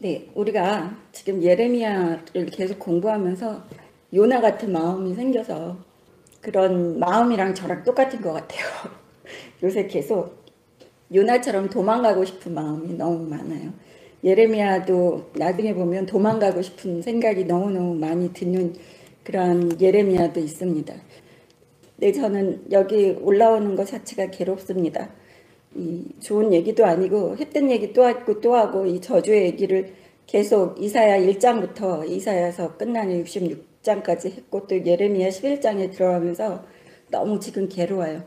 네, 우리가 지금 예레미야를 계속 공부하면서 요나 같은 마음이 생겨서 그런 마음이랑 저랑 똑같은 것 같아요. 요새 계속 요나처럼 도망가고 싶은 마음이 너무 많아요. 예레미야도 나중에 보면 도망가고 싶은 생각이 너무너무 많이 드는 그런 예레미야도 있습니다. 네, 저는 여기 올라오는 것 자체가 괴롭습니다. 이 좋은 얘기도 아니고 했던 얘기 또 하고 또 하고 이 저주의 얘기를 계속 이사야 1장부터 이사야서 끝나는 66장까지 했고 또 예레미야 11장에 들어가면서 너무 지금 괴로워요.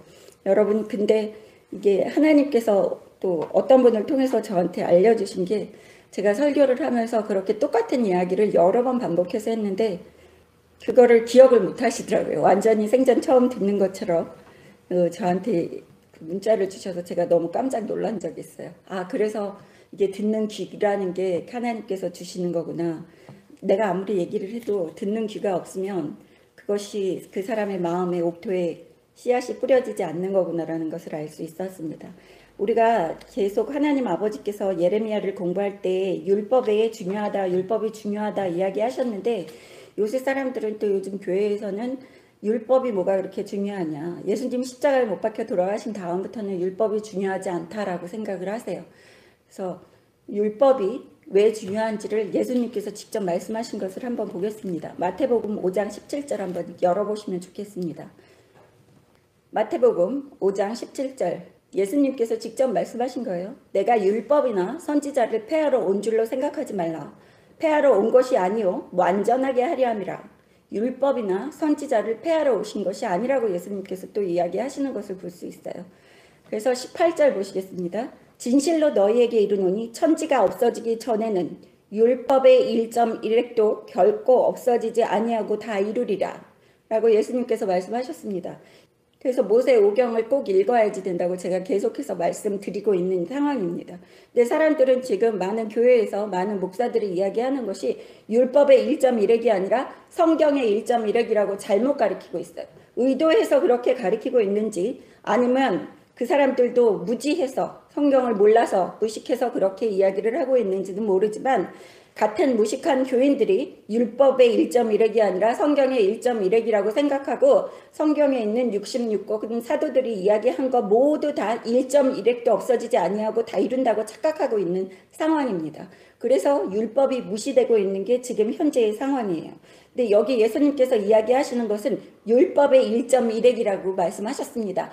여러분, 근데 이게 하나님께서 또 어떤 분을 통해서 저한테 알려주신 게, 제가 설교를 하면서 그렇게 똑같은 이야기를 여러 번 반복해서 했는데 그거를 기억을 못 하시더라고요. 완전히 생전 처음 듣는 것처럼 저한테 문자를 주셔서 제가 너무 깜짝 놀란 적이 있어요. 아, 그래서 이게 듣는 귀라는 게 하나님께서 주시는 거구나. 내가 아무리 얘기를 해도 듣는 귀가 없으면 그것이 그 사람의 마음의 옥토에 씨앗이 뿌려지지 않는 거구나라는 것을 알 수 있었습니다. 우리가 계속 하나님 아버지께서 예레미야를 공부할 때 율법이 중요하다 이야기하셨는데, 요새 사람들은 또 요즘 교회에서는 율법이 뭐가 그렇게 중요하냐, 예수님 십자가에 못 박혀 돌아가신 다음부터는 율법이 중요하지 않다라고 생각을 하세요. 그래서 율법이 왜 중요한지를 예수님께서 직접 말씀하신 것을 한번 보겠습니다. 마태복음 5장 17절 한번 열어보시면 좋겠습니다. 마태복음 5장 17절, 예수님께서 직접 말씀하신 거예요. 내가 율법이나 선지자를 폐하러 온 줄로 생각하지 말라. 폐하러 온 것이 아니요 완전하게 하려 함이라. 율법이나 선지자를 폐하러 오신 것이 아니라고 예수님께서 또 이야기하시는 것을 볼 수 있어요. 그래서 18절 보시겠습니다. 진실로 너희에게 이르노니 천지가 없어지기 전에는 율법의 1.1획도 결코 없어지지 아니하고 다 이루리라 라고 예수님께서 말씀하셨습니다. 그래서 모세 오경을 꼭 읽어야지 된다고 제가 계속해서 말씀드리고 있는 상황입니다. 근데 사람들은 지금 많은 교회에서 많은 목사들이 이야기하는 것이 율법의 1.1획이 아니라 성경의 1.1획이라고 잘못 가르치고 있어요. 의도해서 그렇게 가르치고 있는지, 아니면 그 사람들도 무지해서 성경을 몰라서 무식해서 그렇게 이야기를 하고 있는지는 모르지만, 같은 무식한 교인들이 율법의 1.1획이 아니라 성경의 1.1획이라고 생각하고 성경에 있는 66권 사도들이 이야기한 거 모두 다 1.1획도 없어지지 아니하고 다 이룬다고 착각하고 있는 상황입니다. 그래서 율법이 무시되고 있는 게 지금 현재의 상황이에요. 근데 여기 예수님께서 이야기하시는 것은 율법의 1.1획이라고 말씀하셨습니다.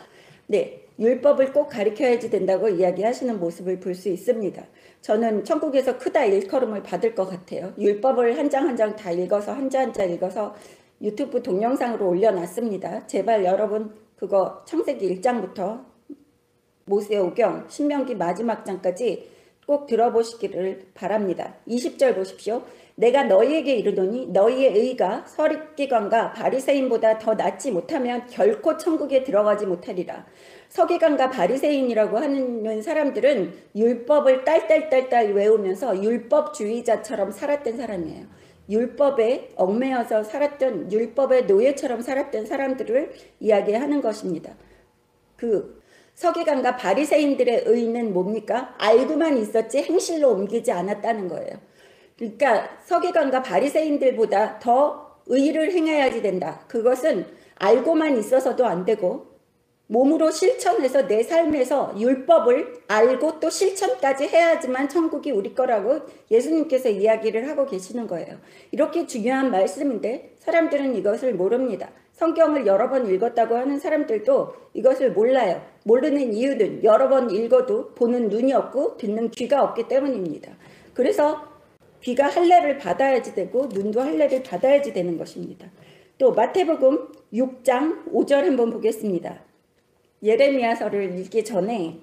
네, 율법을 꼭 가르쳐야지 된다고 이야기하시는 모습을 볼 수 있습니다. 저는 천국에서 크다 일컬음을 받을 것 같아요. 율법을 한 장 한 장 다 읽어서 한자 한자 읽어서 유튜브 동영상으로 올려놨습니다. 제발 여러분 그거 창세기 1장부터 모세오경, 신명기 마지막 장까지 꼭 들어보시기를 바랍니다. 20절 보십시오. 내가 너희에게 이르노니 너희의 의가 서기관과 바리새인보다 더 낫지 못하면 결코 천국에 들어가지 못하리라. 서기관과 바리새인이라고 하는 사람들은 율법을 딸딸딸딸 외우면서 율법주의자처럼 살았던 사람이에요. 율법에 얽매여서 살았던, 율법의 노예처럼 살았던 사람들을 이야기하는 것입니다. 그 서기관과 바리새인들의 의는 뭡니까? 알고만 있었지 행실로 옮기지 않았다는 거예요. 그러니까 서기관과 바리새인들보다 더 의를 행해야지 된다. 그것은 알고만 있어서도 안 되고 몸으로 실천해서 내 삶에서 율법을 알고 또 실천까지 해야지만 천국이 우리 거라고 예수님께서 이야기를 하고 계시는 거예요. 이렇게 중요한 말씀인데 사람들은 이것을 모릅니다. 성경을 여러 번 읽었다고 하는 사람들도 이것을 몰라요. 모르는 이유는 여러 번 읽어도 보는 눈이 없고 듣는 귀가 없기 때문입니다. 그래서 귀가 할례를 받아야지 되고 눈도 할례를 받아야지 되는 것입니다. 또 마태복음 6장 5절 한번 보겠습니다. 예레미야서를 읽기 전에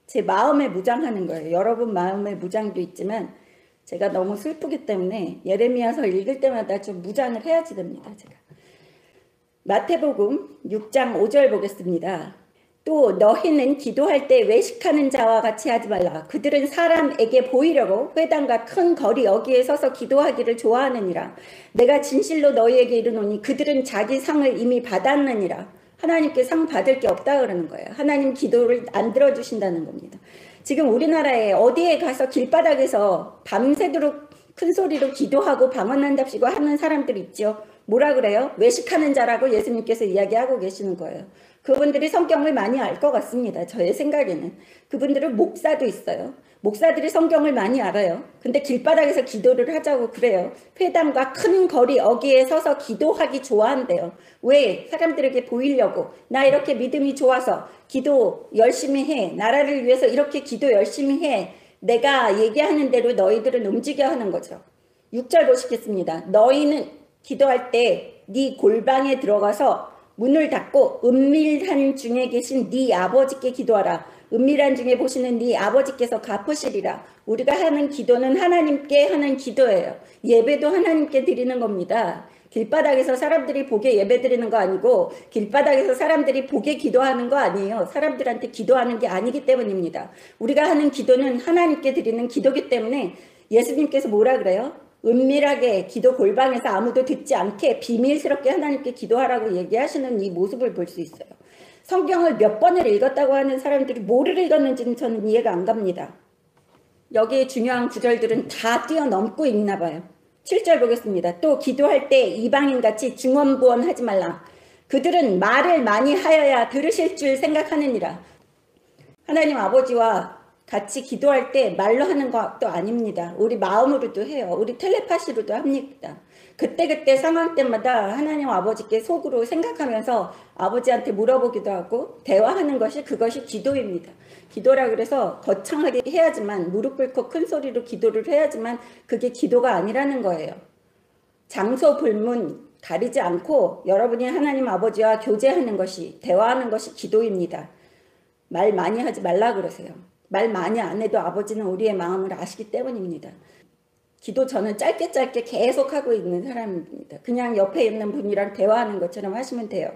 제 마음에 무장하는 거예요. 여러분 마음의 무장도 있지만 제가 너무 슬프기 때문에 예레미야서 읽을 때마다 좀 무장을 해야지 됩니다. 제가 마태복음 6장 5절 보겠습니다. 또 너희는 기도할 때 외식하는 자와 같이 하지 말라. 그들은 사람에게 보이려고 회당과 큰 거리 여기에 서서 기도하기를 좋아하느니라. 내가 진실로 너희에게 이르노니 그들은 자기 상을 이미 받았느니라. 하나님께 상 받을 게 없다 그러는 거예요. 하나님 기도를 안 들어주신다는 겁니다. 지금 우리나라에 어디에 가서 길바닥에서 밤새도록 큰 소리로 기도하고 방언한답시고 하는 사람들 있죠. 뭐라 그래요? 외식하는 자라고 예수님께서 이야기하고 계시는 거예요. 그분들이 성경을 많이 알 것 같습니다. 저의 생각에는. 그분들은 목사도 있어요. 목사들이 성경을 많이 알아요. 근데 길바닥에서 기도를 하자고 그래요. 회당과 큰 거리 어귀에 서서 기도하기 좋아한대요. 왜? 사람들에게 보이려고. 나 이렇게 믿음이 좋아서 기도 열심히 해. 나라를 위해서 이렇게 기도 열심히 해. 내가 얘기하는 대로 너희들은 움직여 하는 거죠. 6절 보시겠습니다. 너희는 기도할 때 네 골방에 들어가서 문을 닫고 은밀한 중에 계신 네 아버지께 기도하라. 은밀한 중에 보시는 네 아버지께서 갚으시리라. 우리가 하는 기도는 하나님께 하는 기도예요. 예배도 하나님께 드리는 겁니다. 길바닥에서 사람들이 보게 예배 드리는 거 아니고 길바닥에서 사람들이 보게 기도하는 거 아니에요. 사람들한테 기도하는 게 아니기 때문입니다. 우리가 하는 기도는 하나님께 드리는 기도기 때문에 예수님께서 뭐라 그래요? 은밀하게 기도 골방에서 아무도 듣지 않게 비밀스럽게 하나님께 기도하라고 얘기하시는 이 모습을 볼 수 있어요. 성경을 몇 번을 읽었다고 하는 사람들이 뭐를 읽었는지는 저는 이해가 안 갑니다. 여기에 중요한 구절들은 다 뛰어넘고 있나 봐요. 7절 보겠습니다. 또 기도할 때 이방인같이 중언부언하지 말라. 그들은 말을 많이 하여야 들으실 줄 생각하느니라. 하나님 아버지와 같이 기도할 때 말로 하는 것도 아닙니다. 우리 마음으로도 해요. 우리 텔레파시로도 합니다. 그때그때 상황 때마다 하나님 아버지께 속으로 생각하면서 아버지한테 물어보기도 하고 대화하는 것이 그것이 기도입니다. 기도라 그래서 거창하게 해야지만 무릎 꿇고 큰 소리로 기도를 해야지만 그게 기도가 아니라는 거예요. 장소 불문 가리지 않고 여러분이 하나님 아버지와 교제하는 것이 대화하는 것이 기도입니다. 말 많이 하지 말라 그러세요. 말 많이 안 해도 아버지는 우리의 마음을 아시기 때문입니다. 기도 저는 짧게 계속 하고 있는 사람입니다. 그냥 옆에 있는 분이랑 대화하는 것처럼 하시면 돼요.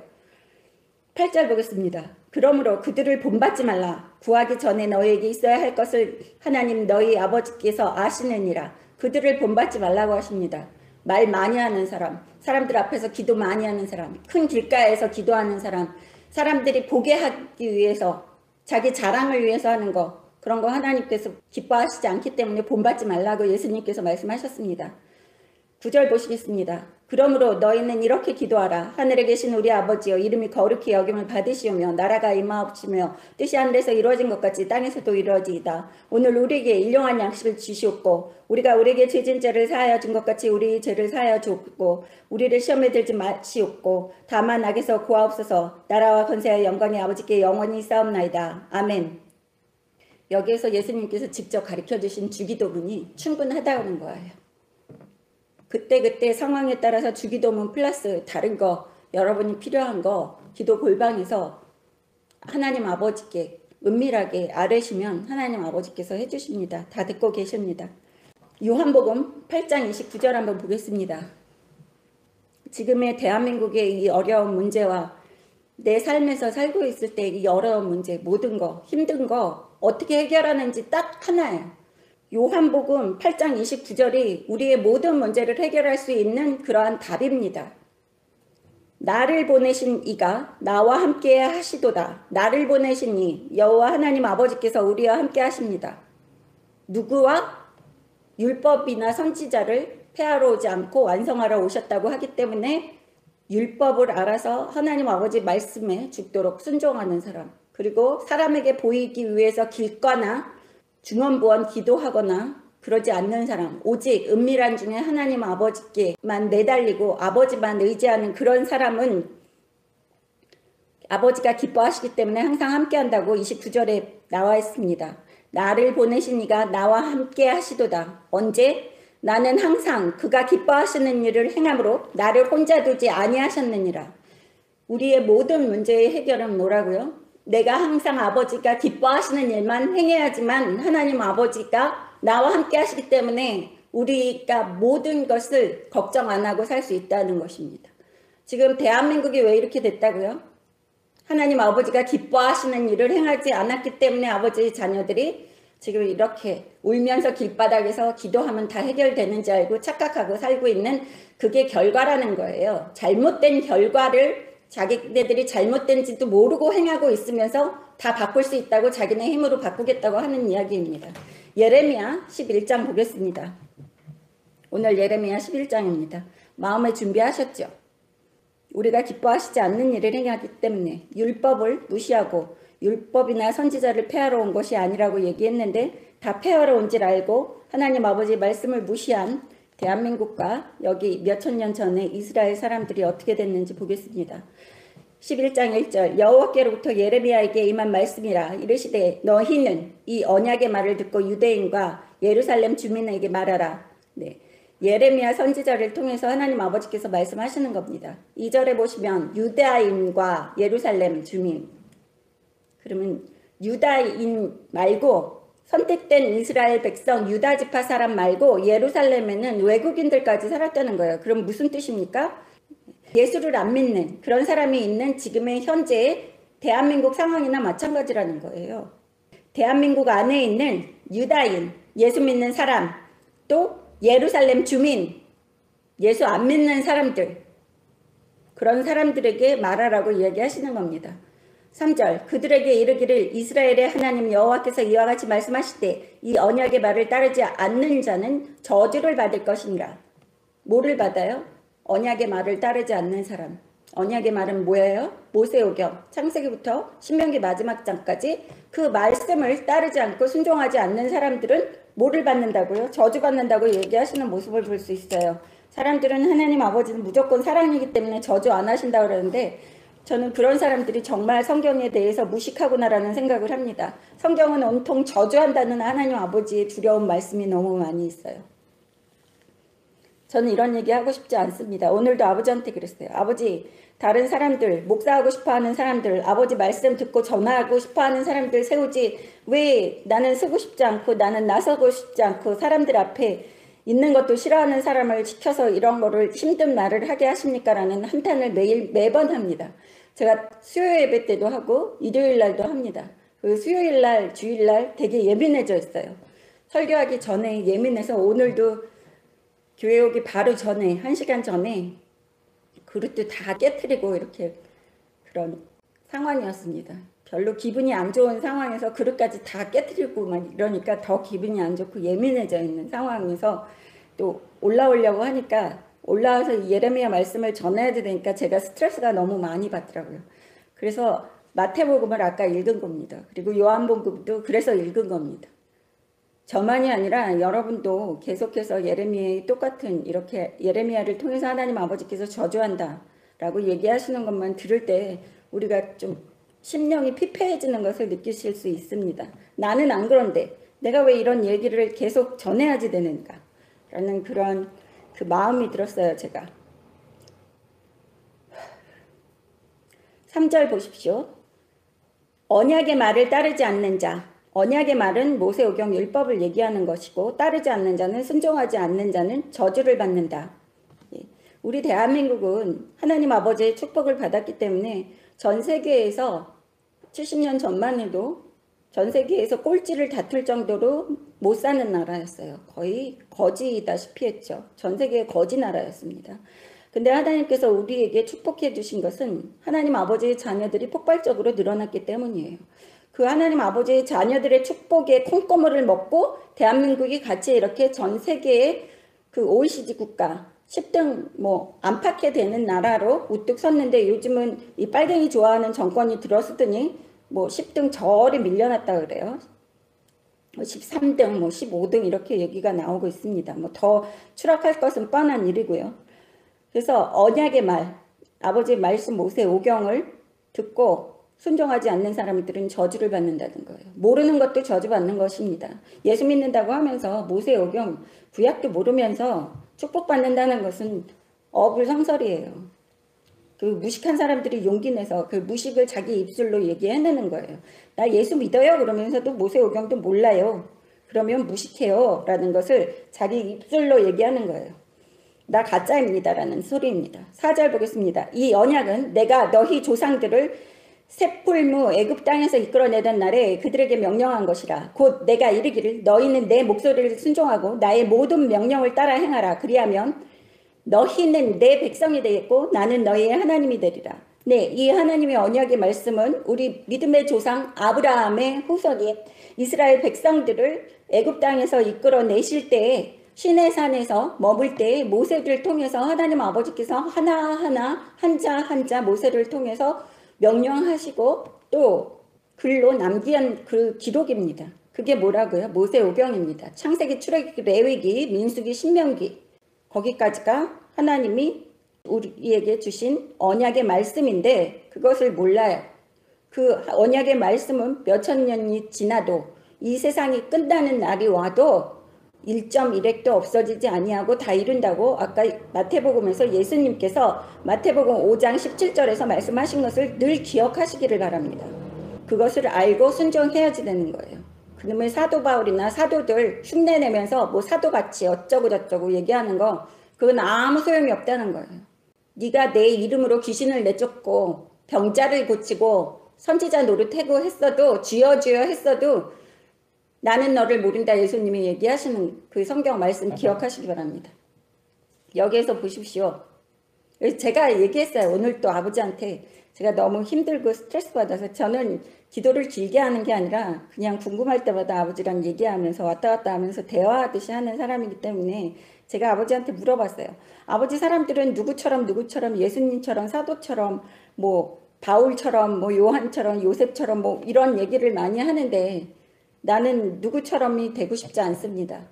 8절 보겠습니다. 그러므로 그들을 본받지 말라. 구하기 전에 너희에게 있어야 할 것을 하나님 너희 아버지께서 아시느니라. 그들을 본받지 말라고 하십니다. 말 많이 하는 사람, 사람들 앞에서 기도 많이 하는 사람, 큰 길가에서 기도하는 사람, 사람들이 보게 하기 위해서 자기 자랑을 위해서 하는 거, 그런 거 하나님께서 기뻐하시지 않기 때문에 본받지 말라고 예수님께서 말씀하셨습니다. 9절 보시겠습니다. 그러므로 너희는 이렇게 기도하라. 하늘에 계신 우리 아버지여, 이름이 거룩히 여김을 받으시오며 나라가 임하옵시며 뜻이 하늘에서 이루어진 것 같이 땅에서도 이루어지이다. 오늘 우리에게 일용할 양식을 주시옵고 우리가 우리에게 죄진 죄를 사하여 준 것 같이 우리 죄를 사하여 주옵고 우리를 시험에 들지 마시옵고 다만 악에서 구하옵소서. 나라와 권세와 영광이 아버지께 영원히 싸움나이다. 아멘. 여기에서 예수님께서 직접 가르쳐주신 주기도문이 충분하다는 거예요. 그때 상황에 따라서 주기도문 플러스 다른 거, 여러분이 필요한 거 기도 골방에서 하나님 아버지께 은밀하게 아뢰시면 하나님 아버지께서 해주십니다. 다 듣고 계십니다. 요한복음 8장 29절 한번 보겠습니다. 지금의 대한민국의 이 어려운 문제와 내 삶에서 살고 있을 때 이 어려운 문제, 모든 거, 힘든 거 어떻게 해결하는지 딱 하나예요. 요한복음 8장 29절이 우리의 모든 문제를 해결할 수 있는 그러한 답입니다. 나를 보내신 이가 나와 함께 하시도다. 나를 보내신 이 여호와 하나님 아버지께서 우리와 함께 하십니다. 누구와? 율법이나 선지자를 폐하러 오지 않고 완성하러 오셨다고 하기 때문에 율법을 알아서 하나님 아버지 말씀에 죽도록 순종하는 사람, 그리고 사람에게 보이기 위해서 길거나 중언부언 기도하거나 그러지 않는 사람, 오직 은밀한 중에 하나님 아버지께만 내달리고 아버지만 의지하는 그런 사람은 아버지가 기뻐하시기 때문에 항상 함께 한다고 29절에 나와 있습니다. 나를 보내신 이가 나와 함께 하시도다. 언제? 나는 항상 그가 기뻐하시는 일을 행함으로 나를 혼자 두지 아니하셨느니라. 우리의 모든 문제의 해결은 뭐라고요? 내가 항상 아버지가 기뻐하시는 일만 행해야지만 하나님 아버지가 나와 함께 하시기 때문에 우리가 모든 것을 걱정 안 하고 살 수 있다는 것입니다. 지금 대한민국이 왜 이렇게 됐다고요? 하나님 아버지가 기뻐하시는 일을 행하지 않았기 때문에 아버지의 자녀들이 지금 이렇게 울면서 길바닥에서 기도하면 다 해결되는 줄 알고 착각하고 살고 있는 그게 결과라는 거예요. 잘못된 결과를 자기네들이 잘못된지도 모르고 행하고 있으면서 다 바꿀 수 있다고 자기네 힘으로 바꾸겠다고 하는 이야기입니다. 예레미야 11장 보겠습니다. 오늘 예레미야 11장입니다. 마음에 준비하셨죠? 우리가 기뻐하시지 않는 일을 행하기 때문에 율법을 무시하고 율법이나 선지자를 폐하러 온 것이 아니라고 얘기했는데 다 폐하러 온 줄 알고 하나님 아버지 말씀을 무시한 대한민국과 여기 몇천 년 전에 이스라엘 사람들이 어떻게 됐는지 보겠습니다. 11장 1절 여호와께로부터 예레미야에게 임한 말씀이라 이르시되 너희는 이 언약의 말을 듣고 유대인과 예루살렘 주민에게 말하라. 네. 예레미야 선지자를 통해서 하나님 아버지께서 말씀하시는 겁니다. 2절에 보시면 유다인과 예루살렘 주민. 그러면 유다인 말고 선택된 이스라엘 백성 유다 지파 사람 말고 예루살렘에는 외국인들까지 살았다는 거예요. 그럼 무슨 뜻입니까? 예수를 안 믿는 그런 사람이 있는 지금의 현재의 대한민국 상황이나 마찬가지라는 거예요. 대한민국 안에 있는 유다인, 예수 믿는 사람, 또 예루살렘 주민, 예수 안 믿는 사람들, 그런 사람들에게 말하라고 얘기하시는 겁니다. 3절 그들에게 이르기를 이스라엘의 하나님 여호와께서 이와 같이 말씀하시되 이 언약의 말을 따르지 않는 자는 저주를 받을 것이니라. 뭐를 받아요? 언약의 말을 따르지 않는 사람. 언약의 말은 뭐예요? 모세오경 창세기부터 신명기 마지막 장까지 그 말씀을 따르지 않고 순종하지 않는 사람들은 뭐를 받는다고요? 저주받는다고 얘기하시는 모습을 볼 수 있어요. 사람들은 하나님 아버지는 무조건 사랑이기 때문에 저주 안 하신다고 그러는데 저는 그런 사람들이 정말 성경에 대해서 무식하구나라는 생각을 합니다. 성경은 온통 저주한다는 하나님 아버지의 두려운 말씀이 너무 많이 있어요. 저는 이런 얘기 하고 싶지 않습니다. 오늘도 아버지한테 그랬어요. 아버지, 다른 사람들, 목사하고 싶어하는 사람들, 아버지 말씀 듣고 전화하고 싶어하는 사람들 세우지 왜 나는 쓰고 싶지 않고 나는 나서고 싶지 않고 사람들 앞에 있는 것도 싫어하는 사람을 시켜서 이런 거를 힘든 말을 하게 하십니까? 라는 한탄을 매번 합니다. 제가 수요 예배 때도 하고 일요일 날도 합니다. 그 수요일 날, 주일 날 되게 예민해져 있어요. 설교하기 전에 예민해서 오늘도 교회 오기 바로 전에 1시간 전에 그릇도 다 깨트리고 이렇게 그런 상황이었습니다. 별로 기분이 안 좋은 상황에서 그릇까지 다 깨트리고 막 이러니까 더 기분이 안 좋고 예민해져 있는 상황에서 또 올라오려고 하니까 올라와서 예레미야 말씀을 전해야 되니까 제가 스트레스가 너무 많이 받더라고요. 그래서 마태복음을 아까 읽은 겁니다. 그리고 요한복음도 그래서 읽은 겁니다. 저만이 아니라 여러분도 계속해서 예레미야의 똑같은 이렇게 예레미야를 통해서 하나님 아버지께서 저주한다 라고 얘기하시는 것만 들을 때 우리가 좀 심령이 피폐해지는 것을 느끼실 수 있습니다. 나는 안 그런데 내가 왜 이런 얘기를 계속 전해야지 되는가 라는 그런 그 마음이 들었어요. 제가 3절 보십시오. 언약의 말을 따르지 않는 자. 언약의 말은 모세오경 율법을 얘기하는 것이고 따르지 않는 자는 순종하지 않는 자는 저주를 받는다. 우리 대한민국은 하나님 아버지의 축복을 받았기 때문에 전 세계에서 70년 전만 해도 전 세계에서 꼴찌를 다툴 정도로 못 사는 나라였어요. 거의 거지다시피 했죠. 전 세계의 거지 나라였습니다. 근데 하나님께서 우리에게 축복해 주신 것은 하나님 아버지의 자녀들이 폭발적으로 늘어났기 때문이에요. 그 하나님 아버지의 자녀들의 축복의 콩고물을 먹고 대한민국이 같이 이렇게 전 세계의 그 OECD 국가 10등 뭐 안팎에 되는 나라로 우뚝 섰는데 요즘은 이 빨갱이 좋아하는 정권이 들어서더니 뭐 10등 저리 밀려났다 그래요. 13등 뭐 15등 이렇게 얘기가 나오고 있습니다. 뭐 더 추락할 것은 뻔한 일이고요. 그래서 언약의 말, 아버지의 말씀 모세오경을 듣고 순종하지 않는 사람들은 저주를 받는다는 거예요. 모르는 것도 저주받는 것입니다. 예수 믿는다고 하면서 모세오경 구약도 모르면서 축복받는다는 것은 어불성설이에요. 그 무식한 사람들이 용기 내서 그 무식을 자기 입술로 얘기해내는 거예요. 나 예수 믿어요 그러면서도 모세오경도 몰라요. 그러면 무식해요 라는 것을 자기 입술로 얘기하는 거예요. 나 가짜입니다 라는 소리입니다. 4절 보겠습니다. 이 언약은 내가 너희 조상들을 셋불무 애굽 땅에서 이끌어내던 날에 그들에게 명령한 것이라. 곧 내가 이르기를 너희는 내 목소리를 순종하고 나의 모든 명령을 따라 행하라. 그리하면 너희는 내 백성이 되겠고 나는 너희의 하나님이 되리라. 네, 이 하나님의 언약의 말씀은 우리 믿음의 조상 아브라함의 후손인 이스라엘 백성들을 애굽 땅에서 이끌어내실 때에 시내산에서 머물 때 모세를 통해서 하나님 아버지께서 하나하나 한자 한자 모세를 통해서 명령하시고 또 글로 남긴 그 기록입니다. 그게 뭐라고요? 모세오경입니다. 창세기, 출애굽기, 레위기, 민수기, 신명기 거기까지가 하나님이 우리에게 주신 언약의 말씀인데 그것을 몰라요. 그 언약의 말씀은 몇천 년이 지나도 이 세상이 끝나는 날이 와도 1.1핵도 없어지지 아니하고 다 이룬다고 아까 마태복음에서 예수님께서 마태복음 5장 17절에서 말씀하신 것을 늘 기억하시기를 바랍니다. 그것을 알고 순종해야지 되는 거예요. 그놈의 사도 바울이나 사도들 흉내내면서 뭐 사도같이 어쩌고 저쩌고 얘기하는 거 그건 아무 소용이 없다는 거예요. 네가 내 이름으로 귀신을 내쫓고 병자를 고치고 선지자 노릇하고 했어도 주여 주여 했어도 나는 너를 모른다 예수님이 얘기하시는 그 성경 말씀 기억하시기 바랍니다. 여기에서 보십시오. 제가 얘기했어요. 오늘 또 아버지한테 제가 너무 힘들고 스트레스 받아서 저는 기도를 길게 하는 게 아니라 그냥 궁금할 때마다 아버지랑 얘기하면서 왔다 갔다 하면서 대화하듯이 하는 사람이기 때문에 제가 아버지한테 물어봤어요. 아버지 사람들은 누구처럼 예수님처럼 사도처럼 뭐 바울처럼 뭐 요한처럼 요셉처럼 뭐 이런 얘기를 많이 하는데 나는 누구처럼이 되고 싶지 않습니다.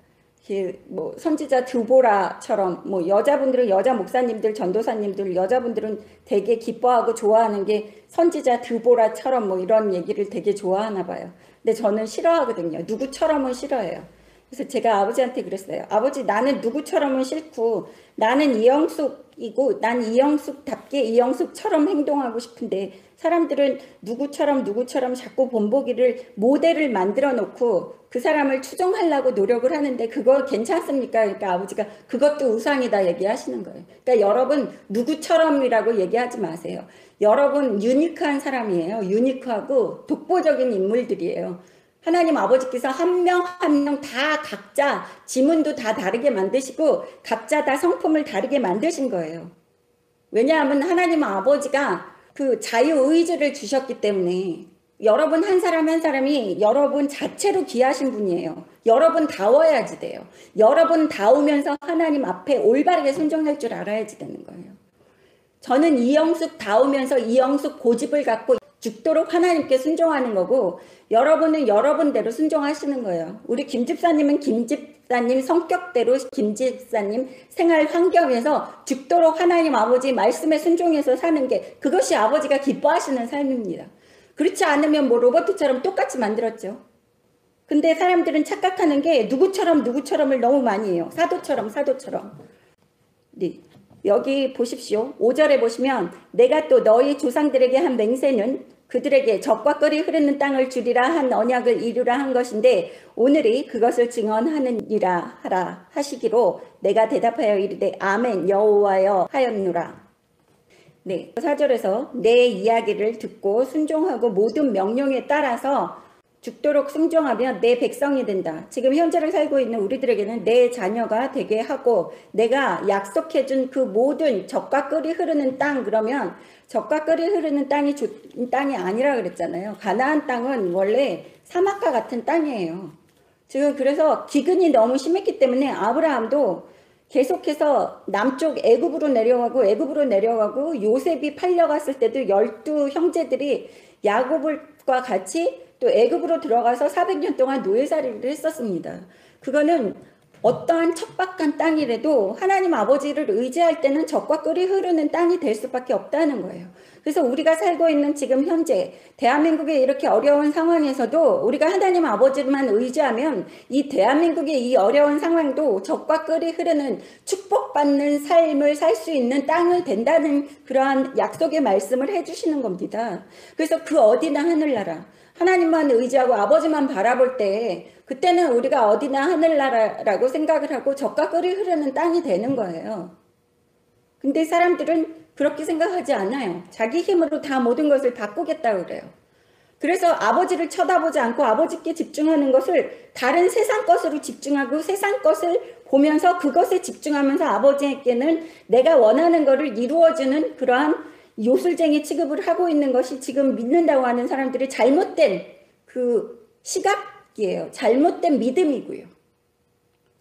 뭐 선지자 드보라처럼 뭐 여자분들은 여자 목사님들 전도사님들 여자분들은 되게 기뻐하고 좋아하는 게 선지자 드보라처럼 뭐 이런 얘기를 되게 좋아하나 봐요. 근데 저는 싫어하거든요. 누구처럼은 싫어해요. 그래서 제가 아버지한테 그랬어요. 아버지 나는 누구처럼은 싫고 나는 이영숙이고 난 이영숙답게 이영숙처럼 행동하고 싶은데 사람들은 누구처럼 자꾸 본보기를 모델을 만들어 놓고 그 사람을 추종하려고 노력을 하는데 그거 괜찮습니까? 그러니까 아버지가 그것도 우상이다 얘기하시는 거예요. 그러니까 여러분 누구처럼이라고 얘기하지 마세요. 여러분 유니크한 사람이에요. 유니크하고 독보적인 인물들이에요. 하나님 아버지께서 한 명 한 명 다 각자 지문도 다 다르게 만드시고 각자 다 성품을 다르게 만드신 거예요. 왜냐하면 하나님 아버지가 그 자유의지를 주셨기 때문에 여러분 한 사람 한 사람이 여러분 자체로 귀하신 분이에요. 여러분 다워야지 돼요. 여러분 다우면서 하나님 앞에 올바르게 순종할 줄 알아야지 되는 거예요. 저는 이영숙 다우면서 이영숙 고집을 갖고 죽도록 하나님께 순종하는 거고 여러분은 여러분대로 순종하시는 거예요. 우리 김집사님은 김집사님 성격대로 김집사님 생활 환경에서 죽도록 하나님 아버지 말씀에 순종해서 사는 게 그것이 아버지가 기뻐하시는 삶입니다. 그렇지 않으면 뭐 로버트처럼 똑같이 만들었죠. 근데 사람들은 착각하는 게 누구처럼을 너무 많이 해요. 사도처럼. 네. 여기 보십시오. 5절에 보시면 내가 또 너희 조상들에게 한 맹세는 그들에게 젖과 꿀이 흐르는 땅을 주리라 한 언약을 이루라 한 것인데 오늘이 그것을 증언하느니라 하라 하시기로 내가 대답하여 이르되 아멘 여호와여 하였노라. 네, 4절에서 내 이야기를 듣고 순종하고 모든 명령에 따라서 죽도록 순종하면 내 백성이 된다. 지금 현재를 살고 있는 우리들에게는 내 자녀가 되게 하고 내가 약속해준 그 모든 젖과 꿀이 흐르는 땅 그러면 젖과 꿀이 흐르는 땅이 땅이 아니라 그랬잖아요. 가나안 땅은 원래 사막과 같은 땅이에요. 지금 그래서 기근이 너무 심했기 때문에 아브라함도 계속해서 남쪽 애굽으로 내려가고 요셉이 팔려갔을 때도 12 형제들이 야곱과 같이 또 애굽으로 들어가서 400년 동안 노예살이를 했었습니다. 그거는 어떠한 척박한 땅이라도 하나님 아버지를 의지할 때는 젖과 꿀이 흐르는 땅이 될 수밖에 없다는 거예요. 그래서 우리가 살고 있는 지금 현재 대한민국의 이렇게 어려운 상황에서도 우리가 하나님 아버지만 의지하면 이 대한민국의 이 어려운 상황도 젖과 꿀이 흐르는 축복받는 삶을 살 수 있는 땅을 된다는 그러한 약속의 말씀을 해주시는 겁니다. 그래서 그 어디나 하늘나라 하나님만 의지하고 아버지만 바라볼 때 그때는 우리가 어디나 하늘나라라고 생각을 하고 젖과 꿀이 흐르는 땅이 되는 거예요. 근데 사람들은 그렇게 생각하지 않아요. 자기 힘으로 다 모든 것을 바꾸겠다고 그래요. 그래서 아버지를 쳐다보지 않고 아버지께 집중하는 것을 다른 세상 것으로 집중하고 세상 것을 보면서 그것에 집중하면서 아버지에게는 내가 원하는 것을 이루어주는 그러한 요술쟁이 취급을 하고 있는 것이 지금 믿는다고 하는 사람들이 잘못된 그 시각이에요. 잘못된 믿음이고요.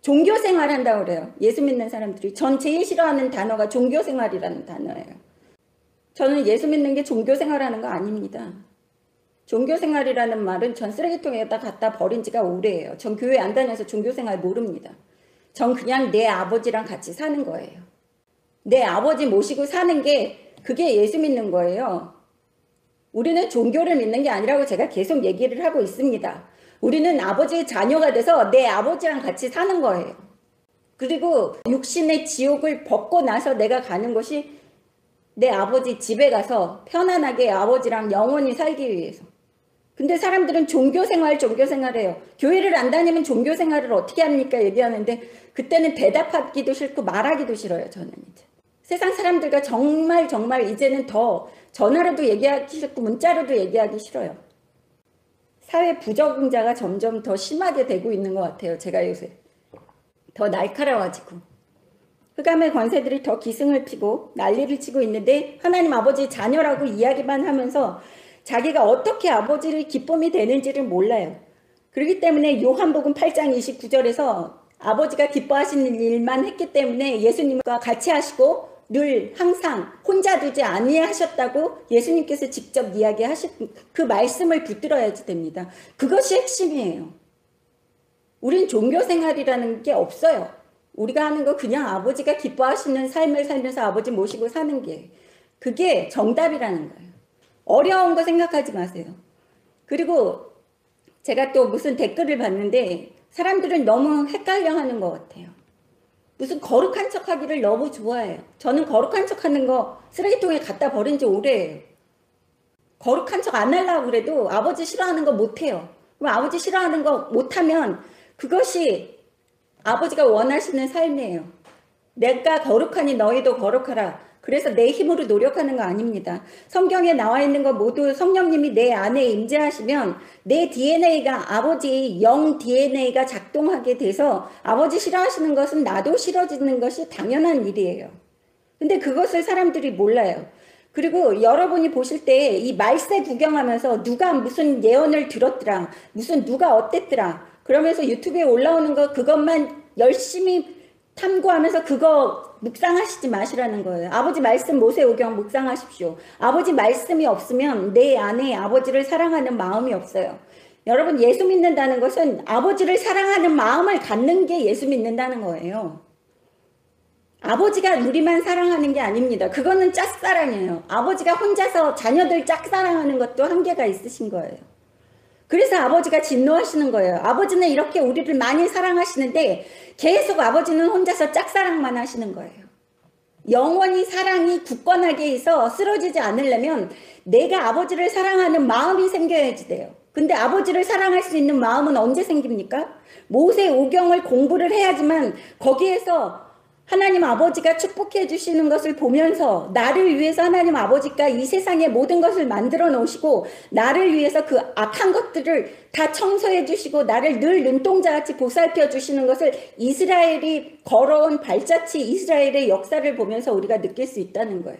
종교생활 한다고 그래요. 예수 믿는 사람들이. 전 제일 싫어하는 단어가 종교생활이라는 단어예요. 저는 예수 믿는 게 종교생활하는 거 아닙니다. 종교생활이라는 말은 전 쓰레기통에다 갖다 버린 지가 오래예요. 전 교회 안 다녀서 종교생활 모릅니다. 전 그냥 내 아버지랑 같이 사는 거예요. 내 아버지 모시고 사는 게 그게 예수 믿는 거예요. 우리는 종교를 믿는 게 아니라고 제가 계속 얘기를 하고 있습니다. 우리는 아버지의 자녀가 돼서 내 아버지랑 같이 사는 거예요. 그리고 육신의 지옥을 벗고 나서 내가 가는 것이 내 아버지 집에 가서 편안하게 아버지랑 영원히 살기 위해서. 근데 사람들은 종교생활해요. 교회를 안 다니면 종교생활을 어떻게 합니까? 얘기하는데 그때는 대답하기도 싫고 말하기도 싫어요. 저는 이제. 세상 사람들과 정말 이제는 더 전화로도 얘기하기 싫고 문자로도 얘기하기 싫어요. 사회 부적응자가 점점 더 심하게 되고 있는 것 같아요. 제가 요새. 더 날카로워지고. 흑암의 권세들이 더 기승을 피고 난리를 치고 있는데 하나님 아버지 자녀라고 이야기만 하면서 자기가 어떻게 아버지를 기쁨이 되는지를 몰라요. 그렇기 때문에 요한복음 8장 29절에서 아버지가 기뻐하시는 일만 했기 때문에 예수님과 같이 하시고 늘 항상 혼자 두지 아니하셨다고 예수님께서 직접 이야기하신 그 말씀을 붙들어야지 됩니다. 그것이 핵심이에요. 우린 종교생활이라는 게 없어요. 우리가 하는 거 그냥 아버지가 기뻐하시는 삶을 살면서 아버지 모시고 사는 게 그게 정답이라는 거예요. 어려운 거 생각하지 마세요. 그리고 제가 또 무슨 댓글을 봤는데 사람들은 너무 헷갈려 하는 것 같아요. 무슨 거룩한 척 하기를 너무 좋아해요. 저는 거룩한 척 하는 거 쓰레기통에 갖다 버린 지 오래예요. 거룩한 척 안 하려고 그래도 아버지 싫어하는 거 못해요. 그럼 아버지 싫어하는 거 못하면 그것이 아버지가 원하시는 삶이에요. 내가 거룩하니 너희도 거룩하라. 그래서 내 힘으로 노력하는 거 아닙니다. 성경에 나와 있는 거 모두 성령님이 내 안에 임재하시면 내 DNA가 아버지의 영 DNA가 작동하게 돼서 아버지 싫어하시는 것은 나도 싫어지는 것이 당연한 일이에요. 근데 그것을 사람들이 몰라요. 그리고 여러분이 보실 때 이 말세 구경하면서 누가 무슨 예언을 들었더라, 무슨 누가 어땠더라 그러면서 유튜브에 올라오는 거 그것만 열심히 탐구하면서 그거 묵상하시지 마시라는 거예요. 아버지 말씀 모세오경 묵상하십시오. 아버지 말씀이 없으면 내 안에 아버지를 사랑하는 마음이 없어요. 여러분 예수 믿는다는 것은 아버지를 사랑하는 마음을 갖는 게 예수 믿는다는 거예요. 아버지가 우리만 사랑하는 게 아닙니다. 그거는 짝사랑이에요. 아버지가 혼자서 자녀들 짝사랑하는 것도 한계가 있으신 거예요. 그래서 아버지가 진노하시는 거예요. 아버지는 이렇게 우리를 많이 사랑하시는데 계속 아버지는 혼자서 짝사랑만 하시는 거예요. 영원히 사랑이 굳건하게 해서 쓰러지지 않으려면 내가 아버지를 사랑하는 마음이 생겨야지 돼요. 근데 아버지를 사랑할 수 있는 마음은 언제 생깁니까? 모세오경을 공부를 해야지만 거기에서 하나님 아버지가 축복해 주시는 것을 보면서 나를 위해서 하나님 아버지가 이 세상의 모든 것을 만들어 놓으시고 나를 위해서 그 악한 것들을 다 청소해 주시고 나를 늘 눈동자같이 보살펴 주시는 것을 이스라엘이 걸어온 발자취 이스라엘의 역사를 보면서 우리가 느낄 수 있다는 거예요.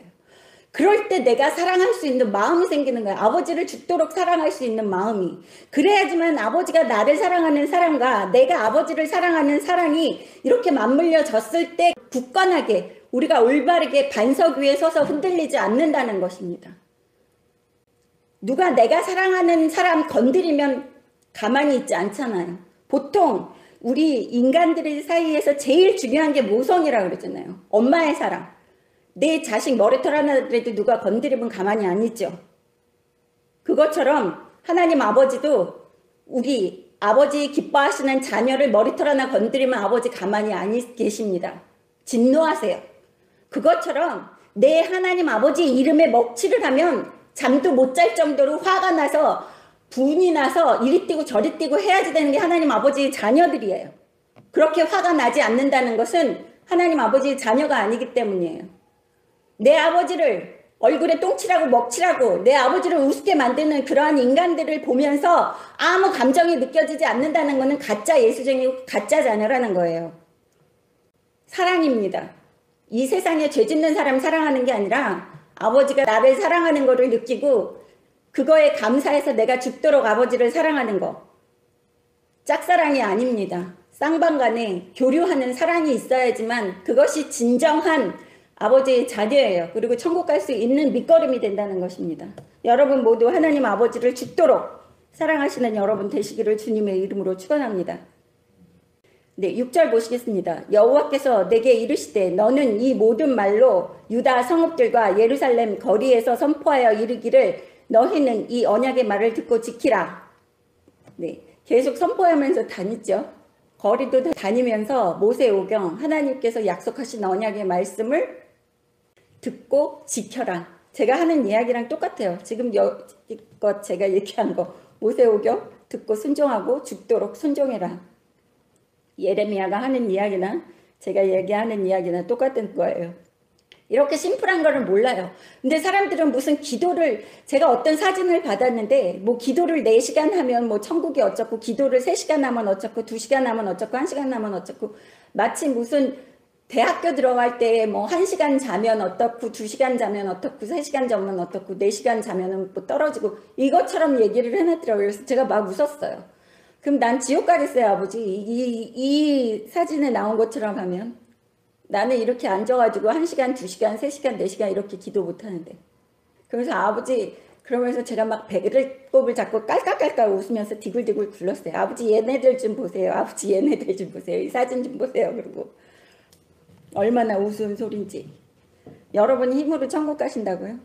그럴 때 내가 사랑할 수 있는 마음이 생기는 거예요. 아버지를 죽도록 사랑할 수 있는 마음이. 그래야지만 아버지가 나를 사랑하는 사랑과 내가 아버지를 사랑하는 사랑이 이렇게 맞물려졌을 때 굳건하게 우리가 올바르게 반석 위에 서서 흔들리지 않는다는 것입니다. 누가 내가 사랑하는 사람 건드리면 가만히 있지 않잖아요. 보통 우리 인간들 사이에서 제일 중요한 게 모성이라고 그러잖아요. 엄마의 사랑. 내 자식 머리털 하나라도 누가 건드리면 가만히 안 있죠. 그것처럼 하나님 아버지도 우리 아버지 기뻐하시는 자녀를 머리털 하나 건드리면 아버지 가만히 안 계십니다. 진노하세요. 그것처럼 내 하나님 아버지 이름에 먹칠을 하면 잠도 못 잘 정도로 화가 나서 분이 나서 이리 뛰고 저리 뛰고 해야지 되는 게 하나님 아버지의 자녀들이에요. 그렇게 화가 나지 않는다는 것은 하나님 아버지의 자녀가 아니기 때문이에요. 내 아버지를 얼굴에 똥칠하고 먹칠하고 내 아버지를 우습게 만드는 그러한 인간들을 보면서 아무 감정이 느껴지지 않는다는 것은 가짜 예수쟁이고 가짜 자녀라는 거예요. 사랑입니다. 이 세상에 죄 짓는 사람 사랑하는 게 아니라 아버지가 나를 사랑하는 것을 느끼고 그거에 감사해서 내가 죽도록 아버지를 사랑하는 거. 짝사랑이 아닙니다. 쌍방간에 교류하는 사랑이 있어야지만 그것이 진정한 아버지의 자녀예요. 그리고 천국 갈 수 있는 밑거름이 된다는 것입니다. 여러분 모두 하나님 아버지를 죽도록 사랑하시는 여러분 되시기를 주님의 이름으로 축원합니다. 네, 6절 보시겠습니다. 여호와께서 내게 이르시되 너는 이 모든 말로 유다 성읍들과 예루살렘 거리에서 선포하여 이르기를 너희는 이 언약의 말을 듣고 지키라. 네, 계속 선포하면서 다녔죠. 거리도 다니면서 모세오경 하나님께서 약속하신 언약의 말씀을 듣고 지켜라. 제가 하는 이야기랑 똑같아요. 지금 여기껏 제가 얘기한 거 모세오경 듣고 순종하고 죽도록 순종해라. 예레미야가 하는 이야기나 제가 얘기하는 이야기나 똑같은 거예요. 이렇게 심플한 거를 몰라요. 근데 사람들은 무슨 기도를, 제가 어떤 사진을 받았는데 뭐 기도를 4시간 하면 뭐 천국이 어쩌고, 기도를 3시간 하면 어쩌고, 2시간 하면 어쩌고, 1시간 하면 어쩌고, 마치 무슨 대학교 들어갈 때 뭐 1시간 자면 어떻고, 2시간 자면 어떻고, 3시간 자면 어떻고, 4시간 자면은 뭐 떨어지고, 이것처럼 얘기를 해놨더라고요. 그래서 제가 막 웃었어요. 그럼 난 지옥 가겠어요, 아버지. 이 사진에 나온 것처럼 하면. 나는 이렇게 앉아가지고 1시간, 2시간, 3시간, 4시간 이렇게 기도 못하는데. 그러면서 아버지, 그러면서 제가 막 배꼽을 잡고 깔깔깔깔 웃으면서 디굴디굴 굴렀어요. 아버지 얘네들 좀 보세요. 아버지 얘네들 좀 보세요. 이 사진 좀 보세요. 그리고 얼마나 우스운 소린지. 여러분이 힘으로 천국 가신다고요?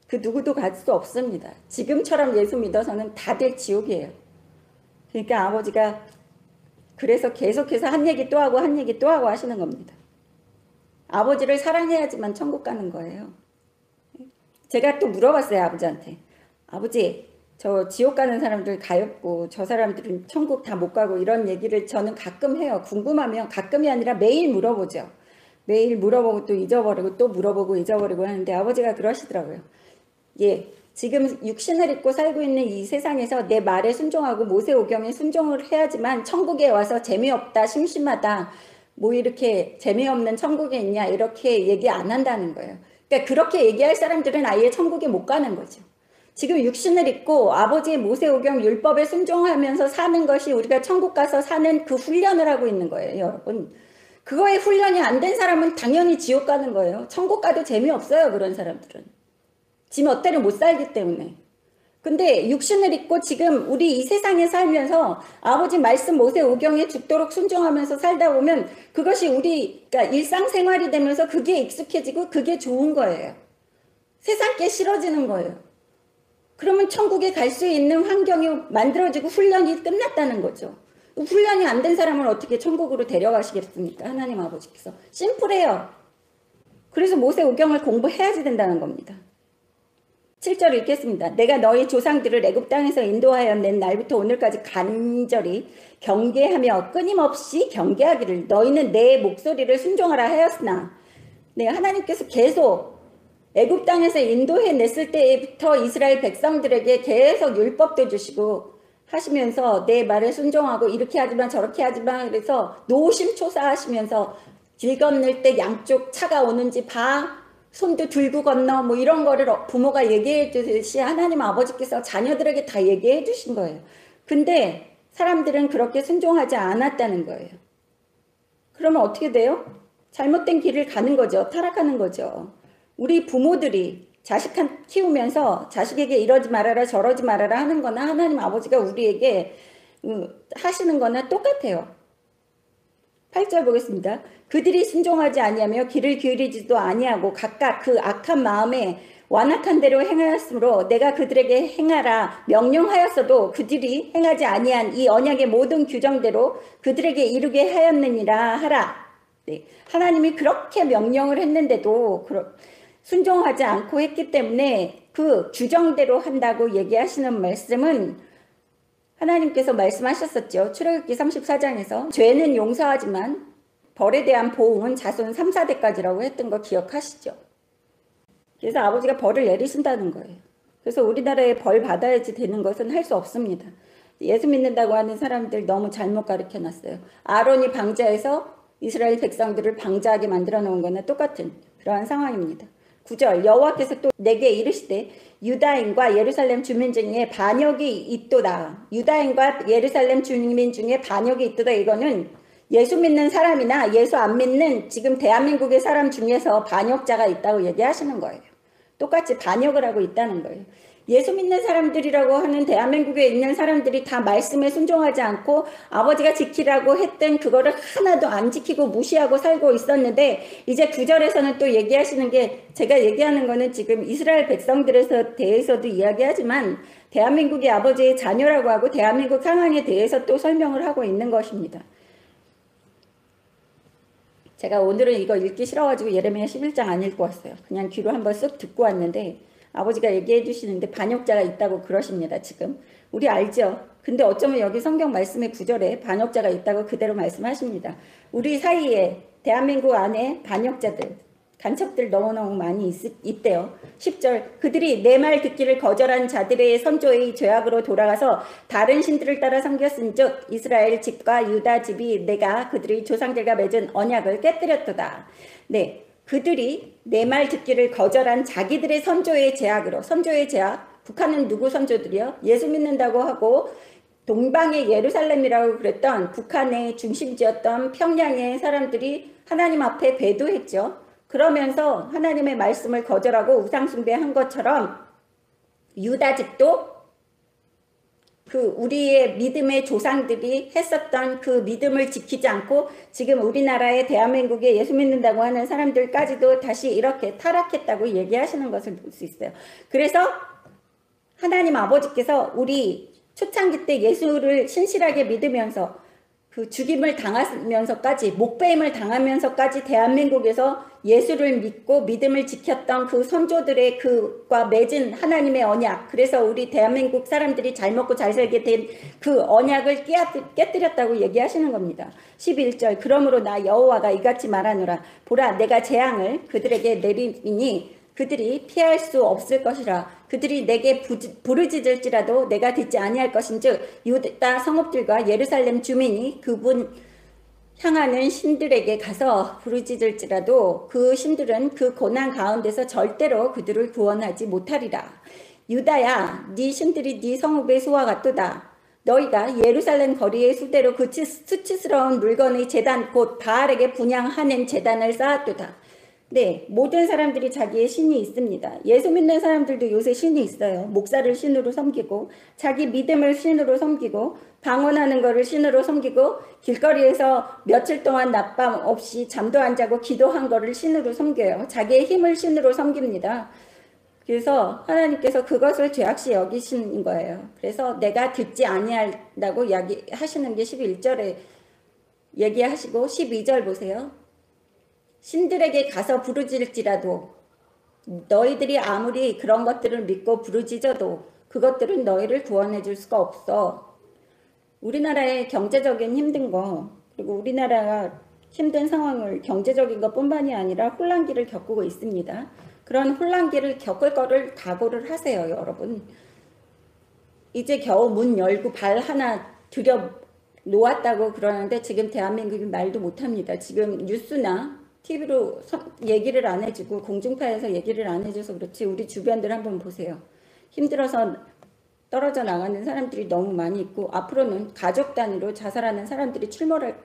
그 누구도 갈 수 없습니다. 지금처럼 예수 믿어서는 다들 지옥이에요. 그러니까 아버지가 그래서 계속해서 한 얘기 또 하고 한 얘기 또 하고 하시는 겁니다. 아버지를 사랑해야지만 천국 가는 거예요. 제가 또 물어봤어요, 아버지한테. 아버지, 저 지옥 가는 사람들 가엾고 저 사람들은 천국 다 못 가고, 이런 얘기를 저는 가끔 해요. 궁금하면, 가끔이 아니라 매일 물어보죠. 매일 물어보고 또 잊어버리고 또 물어보고 잊어버리고 하는데 아버지가 그러시더라고요. 예, 지금 육신을 입고 살고 있는 이 세상에서 내 말에 순종하고 모세오경에 순종을 해야지만 천국에 와서 재미없다, 심심하다, 뭐 이렇게 재미없는 천국에 있냐 이렇게 얘기 안 한다는 거예요. 그러니까 그렇게 얘기할 사람들은 아예 천국에 못 가는 거죠. 지금 육신을 입고 아버지의 모세오경 율법에 순종하면서 사는 것이 우리가 천국 가서 사는 그 훈련을 하고 있는 거예요, 여러분. 그거에 훈련이 안 된 사람은 당연히 지옥 가는 거예요. 천국 가도 재미없어요, 그런 사람들은. 지 멋대로 못 살기 때문에. 근데 육신을 입고 지금 우리 이 세상에 살면서 아버지 말씀 모세오경에 죽도록 순종하면서 살다 보면 그것이 우리 그러니까 일상생활이 되면서 그게 익숙해지고 그게 좋은 거예요. 세상 게 싫어지는 거예요. 그러면 천국에 갈 수 있는 환경이 만들어지고 훈련이 끝났다는 거죠. 훈련이 안 된 사람을 어떻게 천국으로 데려가시겠습니까? 하나님 아버지께서. 심플해요. 그래서 모세오경을 공부해야지 된다는 겁니다. 7절 읽겠습니다. 내가 너희 조상들을 애굽 땅에서 인도하여 낸 날부터 오늘까지 간절히 경계하며 끊임없이 경계하기를 너희는 내 목소리를 순종하라 하였으나, 네, 하나님께서 계속 애굽 땅에서 인도해 냈을 때부터 이스라엘 백성들에게 계속 율법도 주시고 하시면서 내 말에 순종하고 이렇게 하지마 저렇게 하지마, 그래서 노심초사하시면서 길 건널 때 양쪽 차가 오는지 봐, 손도 들고 건너, 뭐 이런 거를 부모가 얘기해 주듯이 하나님 아버지께서 자녀들에게 다 얘기해 주신 거예요. 근데 사람들은 그렇게 순종하지 않았다는 거예요. 그러면 어떻게 돼요? 잘못된 길을 가는 거죠. 타락하는 거죠. 우리 부모들이 자식 키우면서 자식에게 이러지 말아라 저러지 말아라 하는 거나 하나님 아버지가 우리에게 하시는 거나 똑같아요. 8절 보겠습니다. 그들이 순종하지 아니하며 귀를 기울이지도 아니하고 각각 그 악한 마음에 완악한 대로 행하였으므로 내가 그들에게 행하라 명령하였어도 그들이 행하지 아니한 이 언약의 모든 규정대로 그들에게 이루게 하였느니라 하라. 네, 하나님이 그렇게 명령을 했는데도 순종하지 않고 했기 때문에 그 규정대로 한다고 얘기하시는 말씀은 하나님께서 말씀하셨었죠. 출애굽기 34장에서 죄는 용서하지만 벌에 대한 보응은 자손 3, 4대까지라고 했던 거 기억하시죠? 그래서 아버지가 벌을 내리신다는 거예요. 그래서 우리나라에 벌 받아야지 되는 것은 할 수 없습니다. 예수 믿는다고 하는 사람들 너무 잘못 가르쳐 놨어요. 아론이 방자해서 이스라엘 백성들을 방자하게 만들어 놓은 거나 똑같은 그러한 상황입니다. 9절 여호와께서 또 내게 이르시되 유다인과 예루살렘 주민 중에 반역이 있도다. 유다인과 예루살렘 주민 중에 반역이 있도다. 이거는 예수 믿는 사람이나 예수 안 믿는 지금 대한민국의 사람 중에서 반역자가 있다고 얘기하시는 거예요. 똑같이 반역을 하고 있다는 거예요. 예수 믿는 사람들이라고 하는 대한민국에 있는 사람들이 다 말씀에 순종하지 않고 아버지가 지키라고 했던 그거를 하나도 안 지키고 무시하고 살고 있었는데, 이제 9절에서는 또 얘기하시는 게, 제가 얘기하는 거는 지금 이스라엘 백성들에 대해서도 이야기하지만 대한민국의 아버지의 자녀라고 하고 대한민국 상황에 대해서 또 설명을 하고 있는 것입니다. 제가 오늘은 이거 읽기 싫어가지고 예레미야 11장 안 읽고 왔어요. 그냥 귀로 한번 쓱 듣고 왔는데 아버지가 얘기해 주시는데 반역자가 있다고 그러십니다. 지금 우리 알죠? 근데 어쩌면 여기 성경 말씀의 9절에 반역자가 있다고 그대로 말씀하십니다. 우리 사이에 대한민국 안에 반역자들, 간첩들 너무너무 많이 있대요. 10절 그들이 내 말 듣기를 거절한 자들의 선조의 죄악으로 돌아가서 다른 신들을 따라 섬겼은즉 이스라엘 집과 유다 집이 내가 그들의 조상들과 맺은 언약을 깨뜨렸도다. 네. 그들이 내 말 듣기를 거절한 자기들의 선조의 죄악으로, 선조의 죄악, 북한은 누구 선조들이요? 예수 믿는다고 하고 동방의 예루살렘이라고 그랬던 북한의 중심지였던 평양의 사람들이 하나님 앞에 배도했죠. 그러면서 하나님의 말씀을 거절하고 우상숭배한 것처럼 유다 집도 그 우리의 믿음의 조상들이 했었던 그 믿음을 지키지 않고 지금 우리나라의 대한민국에 예수 믿는다고 하는 사람들까지도 다시 이렇게 타락했다고 얘기하시는 것을 볼 수 있어요. 그래서 하나님 아버지께서 우리 초창기 때 예수를 신실하게 믿으면서 그 죽임을 당하면서까지, 목배임을 당하면서까지 대한민국에서 예수를 믿고 믿음을 지켰던 그 선조들의 그과 맺은 하나님의 언약, 그래서 우리 대한민국 사람들이 잘 먹고 잘 살게 된 그 언약을 깨뜨렸다고 얘기하시는 겁니다. 11절 그러므로 나 여호와가 이같이 말하노라. 보라 내가 재앙을 그들에게 내리니 그들이 피할 수 없을 것이라. 그들이 내게 부르짖을지라도 내가 듣지 아니할 것인즉 유다 성읍들과 예루살렘 주민이 그분 향하는 신들에게 가서 부르짖을지라도 그 신들은 그 고난 가운데서 절대로 그들을 구원하지 못하리라. 유다야 네 신들이 네 성읍의 수와 같도다. 너희가 예루살렘 거리의 수대로 그 수치스러운 물건의 제단 곧 바알에게 분향하는 제단을 쌓았도다. 네, 모든 사람들이 자기의 신이 있습니다. 예수 믿는 사람들도 요새 신이 있어요. 목사를 신으로 섬기고 자기 믿음을 신으로 섬기고 방언하는 거를 신으로 섬기고 길거리에서 며칠 동안 낮밤 없이 잠도 안 자고 기도한 거를 신으로 섬겨요. 자기의 힘을 신으로 섬깁니다. 그래서 하나님께서 그것을 죄악시 여기시는 거예요. 그래서 내가 듣지 아니한다고 하시는 게 11절에 얘기하시고 12절 보세요. 신들에게 가서 부르짖을지라도 너희들이 아무리 그런 것들을 믿고 부르짖어도 그것들은 너희를 구원해 줄 수가 없어. 우리나라의 경제적인 힘든 거, 그리고 우리나라가 힘든 상황을 경제적인 것뿐만이 아니라 혼란기를 겪고 있습니다. 그런 혼란기를 겪을 거를 각오를 하세요, 여러분. 이제 겨우 문 열고 발 하나 들여 놓았다고 그러는데 지금 대한민국이 말도 못합니다. 지금 뉴스나 TV로 얘기를 안 해주고 공중파에서 얘기를 안 해줘서 그렇지 우리 주변들 한번 보세요. 힘들어서 떨어져 나가는 사람들이 너무 많이 있고 앞으로는 가족 단위로 자살하는 사람들이 출몰을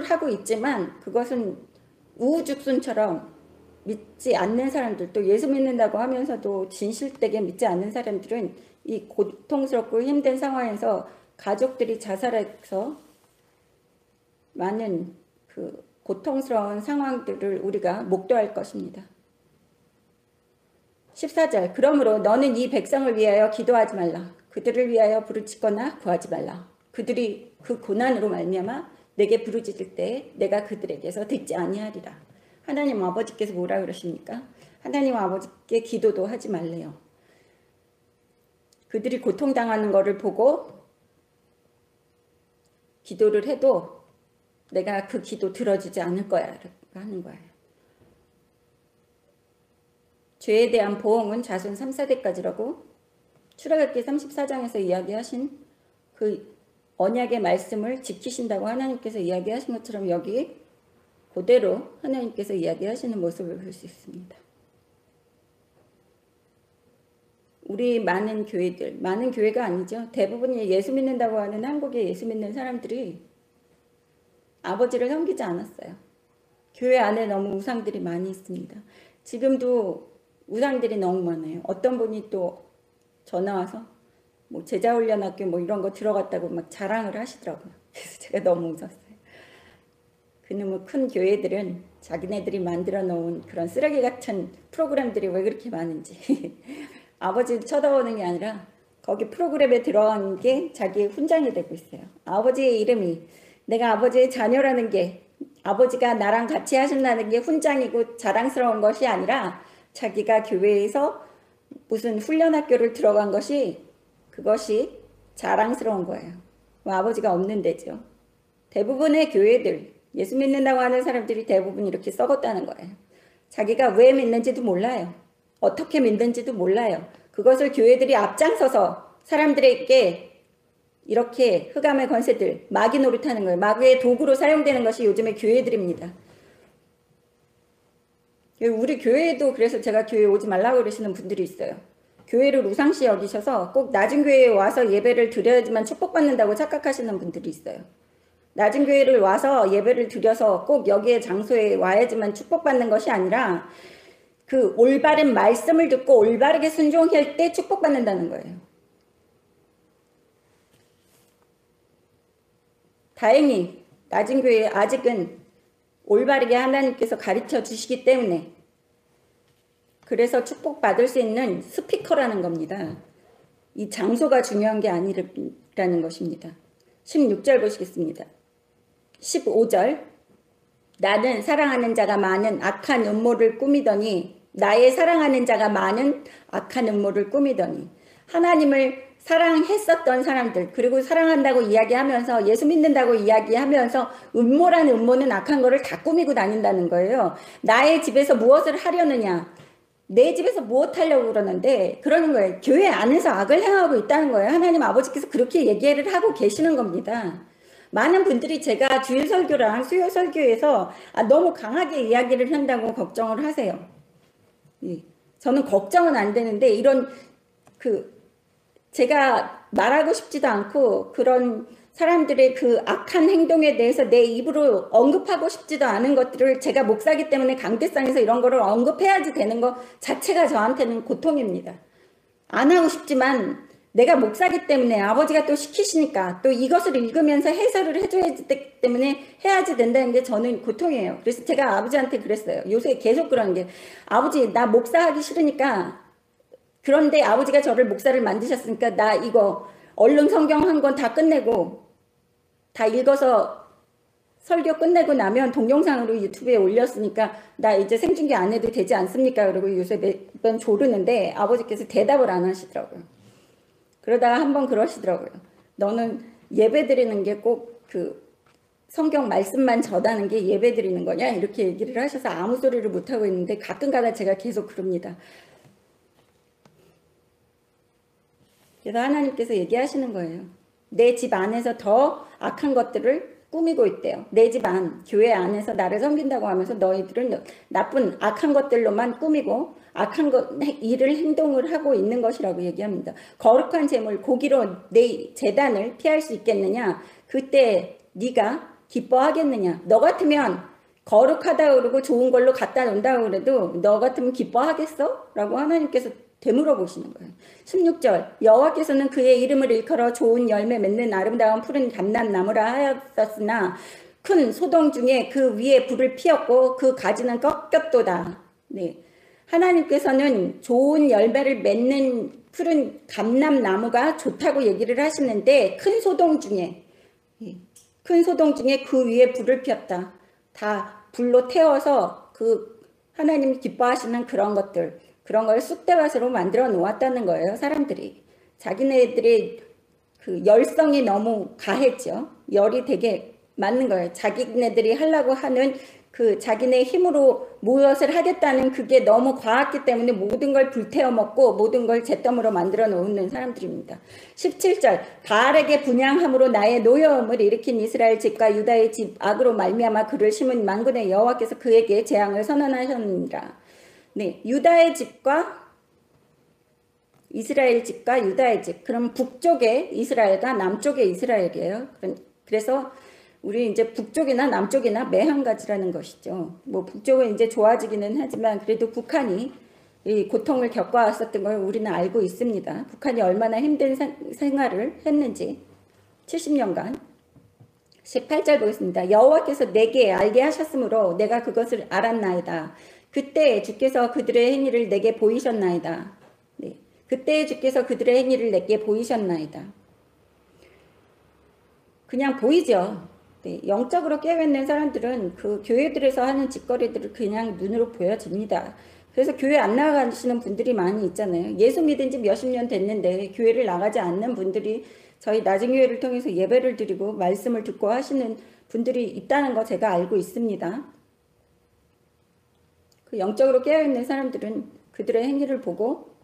하고 있지만 그것은 우후죽순처럼 믿지 않는 사람들, 또 예수 믿는다고 하면서도 진실되게 믿지 않는 사람들은 이 고통스럽고 힘든 상황에서 가족들이 자살해서 많은 그 고통스러운 상황들을 우리가 목도할 것입니다. 14절 그러므로 너는 이 백성을 위하여 기도하지 말라. 그들을 위하여 부르짖거나 구하지 말라. 그들이 그 고난으로 말미암아 내게 부르짖을 때 내가 그들에게서 듣지 아니하리라. 하나님 아버지께서 뭐라 그러십니까? 하나님 아버지께 기도도 하지 말래요. 그들이 고통당하는 것을 보고 기도를 해도 내가 그 기도 들어주지 않을 거야 라고 하는 거예요. 죄에 대한 보응은 자손 3, 4대까지라고 출애굽기 34장에서 이야기하신 그 언약의 말씀을 지키신다고 하나님께서 이야기하신 것처럼 여기 그대로 하나님께서 이야기하시는 모습을 볼 수 있습니다. 우리 많은 교회들, 많은 교회가 아니죠. 대부분이 예수 믿는다고 하는 한국의 예수 믿는 사람들이 아버지를 섬기지 않았어요. 교회 안에 너무 우상들이 많이 있습니다. 지금도 우상들이 너무 많아요. 어떤 분이 또 전화 와서 뭐 제자훈련학교 뭐 이런 거 들어갔다고 막 자랑을 하시더라고요. 그래서 제가 너무 웃었어요. 그놈의 큰 교회들은 자기네들이 만들어 놓은 그런 쓰레기 같은 프로그램들이 왜 그렇게 많은지 아버지를 쳐다보는 게 아니라 거기 프로그램에 들어간 게 자기의 훈장이 되고 있어요. 아버지의 이름이 내가 아버지의 자녀라는 게 아버지가 나랑 같이 하신다는 게 훈장이고 자랑스러운 것이 아니라 자기가 교회에서 무슨 훈련학교를 들어간 것이 그것이 자랑스러운 거예요. 아버지가 없는 데죠. 대부분의 교회들 예수 믿는다고 하는 사람들이 대부분 이렇게 썩었다는 거예요. 자기가 왜 믿는지도 몰라요. 어떻게 믿는지도 몰라요. 그것을 교회들이 앞장서서 사람들에게 이렇게 흑암의 권세들, 마귀 노릇하는 거예요. 마귀의 도구로 사용되는 것이 요즘의 교회들입니다. 우리 교회에도 그래서 제가 교회 오지 말라고 그러시는 분들이 있어요. 교회를 우상시 여기셔서 꼭 낮은 교회에 와서 예배를 드려야지만 축복받는다고 착각하시는 분들이 있어요. 낮은 교회를 와서 예배를 드려서 꼭 여기에 장소에 와야지만 축복받는 것이 아니라 그 올바른 말씀을 듣고 올바르게 순종할 때 축복받는다는 거예요. 다행히 낮은 교회에 아직은 올바르게 하나님께서 가르쳐 주시기 때문에 그래서 축복받을 수 있는 스피커라는 겁니다. 이 장소가 중요한 게 아니라는 것입니다. 16절 보시겠습니다. 15절 나는 사랑하는 자가 많은 악한 음모를 꾸미더니 나의 사랑하는 자가 많은 악한 음모를 꾸미더니 하나님을 사랑했었던 사람들 그리고 사랑한다고 이야기하면서 예수 믿는다고 이야기하면서 음모라는 음모는 악한 거를 다 꾸미고 다닌다는 거예요. 나의 집에서 무엇을 하려느냐 내 집에서 무엇 하려고 그러는데 그러는 거예요. 교회 안에서 악을 행하고 있다는 거예요. 하나님 아버지께서 그렇게 얘기를 하고 계시는 겁니다. 많은 분들이 제가 주일 설교랑 수요 설교에서 너무 강하게 이야기를 한다고 걱정을 하세요. 저는 걱정은 안 되는데 이런 제가 말하고 싶지도 않고 그런 사람들의 그 악한 행동에 대해서 내 입으로 언급하고 싶지도 않은 것들을 제가 목사기 때문에 강대상에서 이런 거를 언급해야지 되는 것 자체가 저한테는 고통입니다. 안 하고 싶지만 내가 목사기 때문에 아버지가 또 시키시니까 또 이것을 읽으면서 해설을 해줘야 되기 때문에 해야지 된다는 게 저는 고통이에요. 그래서 제가 아버지한테 그랬어요. 요새 계속 그러는 게 아버지 나 목사하기 싫으니까 그런데 아버지가 저를 목사를 만드셨으니까 나 이거 얼른 성경 한 권 다 끝내고 다 읽어서 설교 끝내고 나면 동영상으로 유튜브에 올렸으니까 나 이제 생중계 안 해도 되지 않습니까? 그러고 요새 매번 조르는데 아버지께서 대답을 안 하시더라고요. 그러다가 한번 그러시더라고요. 너는 예배 드리는 게 꼭 성경 말씀만 전하는 게 예배 드리는 거냐? 이렇게 얘기를 하셔서 아무 소리를 못하고 있는데 가끔가다 제가 계속 그럽니다. 그래서 하나님께서 얘기하시는 거예요. 내 집 안에서 더 악한 것들을 꾸미고 있대요. 내 집 안, 교회 안에서 나를 섬긴다고 하면서 너희들은 나쁜 악한 것들로만 꾸미고 악한 일을 행동을 하고 있는 것이라고 얘기합니다. 거룩한 제물, 고기로 내 제단을 피할 수 있겠느냐? 그때 네가 기뻐하겠느냐? 너 같으면 거룩하다고 그러고 좋은 걸로 갖다 놓는다고 그래도 너 같으면 기뻐하겠어? 라고 하나님께서 되물어 보시는 거예요. 16절 여호와께서는 그의 이름을 일컬어 좋은 열매 맺는 아름다운 푸른 감람나무라 하였었으나 큰 소동 중에 그 위에 불을 피웠고 그 가지는 꺾였도다. 네. 하나님께서는 좋은 열매를 맺는 푸른 감람나무가 좋다고 얘기를 하시는데 큰 소동 중에 그 위에 불을 피웠다. 다 불로 태워서 그 하나님이 기뻐하시는 그런 것들 그런 걸 쑥대밭으로 만들어 놓았다는 거예요. 사람들이. 자기네들의 그 열성이 너무 가했죠. 열이 되게 맞는 거예요. 자기네들이 하려고 하는 그 자기네 힘으로 무엇을 하겠다는 그게 너무 과했기 때문에 모든 걸 불태워 먹고 모든 걸 잿더미로 만들어 놓는 사람들입니다. 17절 바알에게 분향함으로 나의 노여움을 일으킨 이스라엘 집과 유다의 집 악으로 말미암아 그를 심은 만군의 여호와께서 그에게 재앙을 선언하셨느니라. 네, 유다의 집과 이스라엘 집과 유다의 집. 그럼 북쪽의 이스라엘과 남쪽의 이스라엘이에요. 그래서 우리 이제 북쪽이나 남쪽이나 매한가지라는 것이죠. 뭐 북쪽은 이제 좋아지기는 하지만 그래도 북한이 이 고통을 겪어왔었던 걸 우리는 알고 있습니다. 북한이 얼마나 힘든 생활을 했는지 70년간. 18절 보겠습니다. 여호와께서 내게 알게 하셨으므로 내가 그것을 알았나이다. 그때 주께서 그들의 행위를 내게 보이셨나이다. 네. 그때 주께서 그들의 행위를 내게 보이셨나이다. 그냥 보이죠. 네. 영적으로 깨어있는 사람들은 그 교회들에서 하는 짓거리들을 그냥 눈으로 보여집니다. 그래서 교회 안 나가시는 분들이 많이 있잖아요. 예수 믿은 지 몇십 년 됐는데 교회를 나가지 않는 분들이 저희 나중교회를 통해서 예배를 드리고 말씀을 듣고 하시는 분들이 있다는 거 제가 알고 있습니다. 그 영적으로 깨어있는 사람들은 그들의 행위를 보고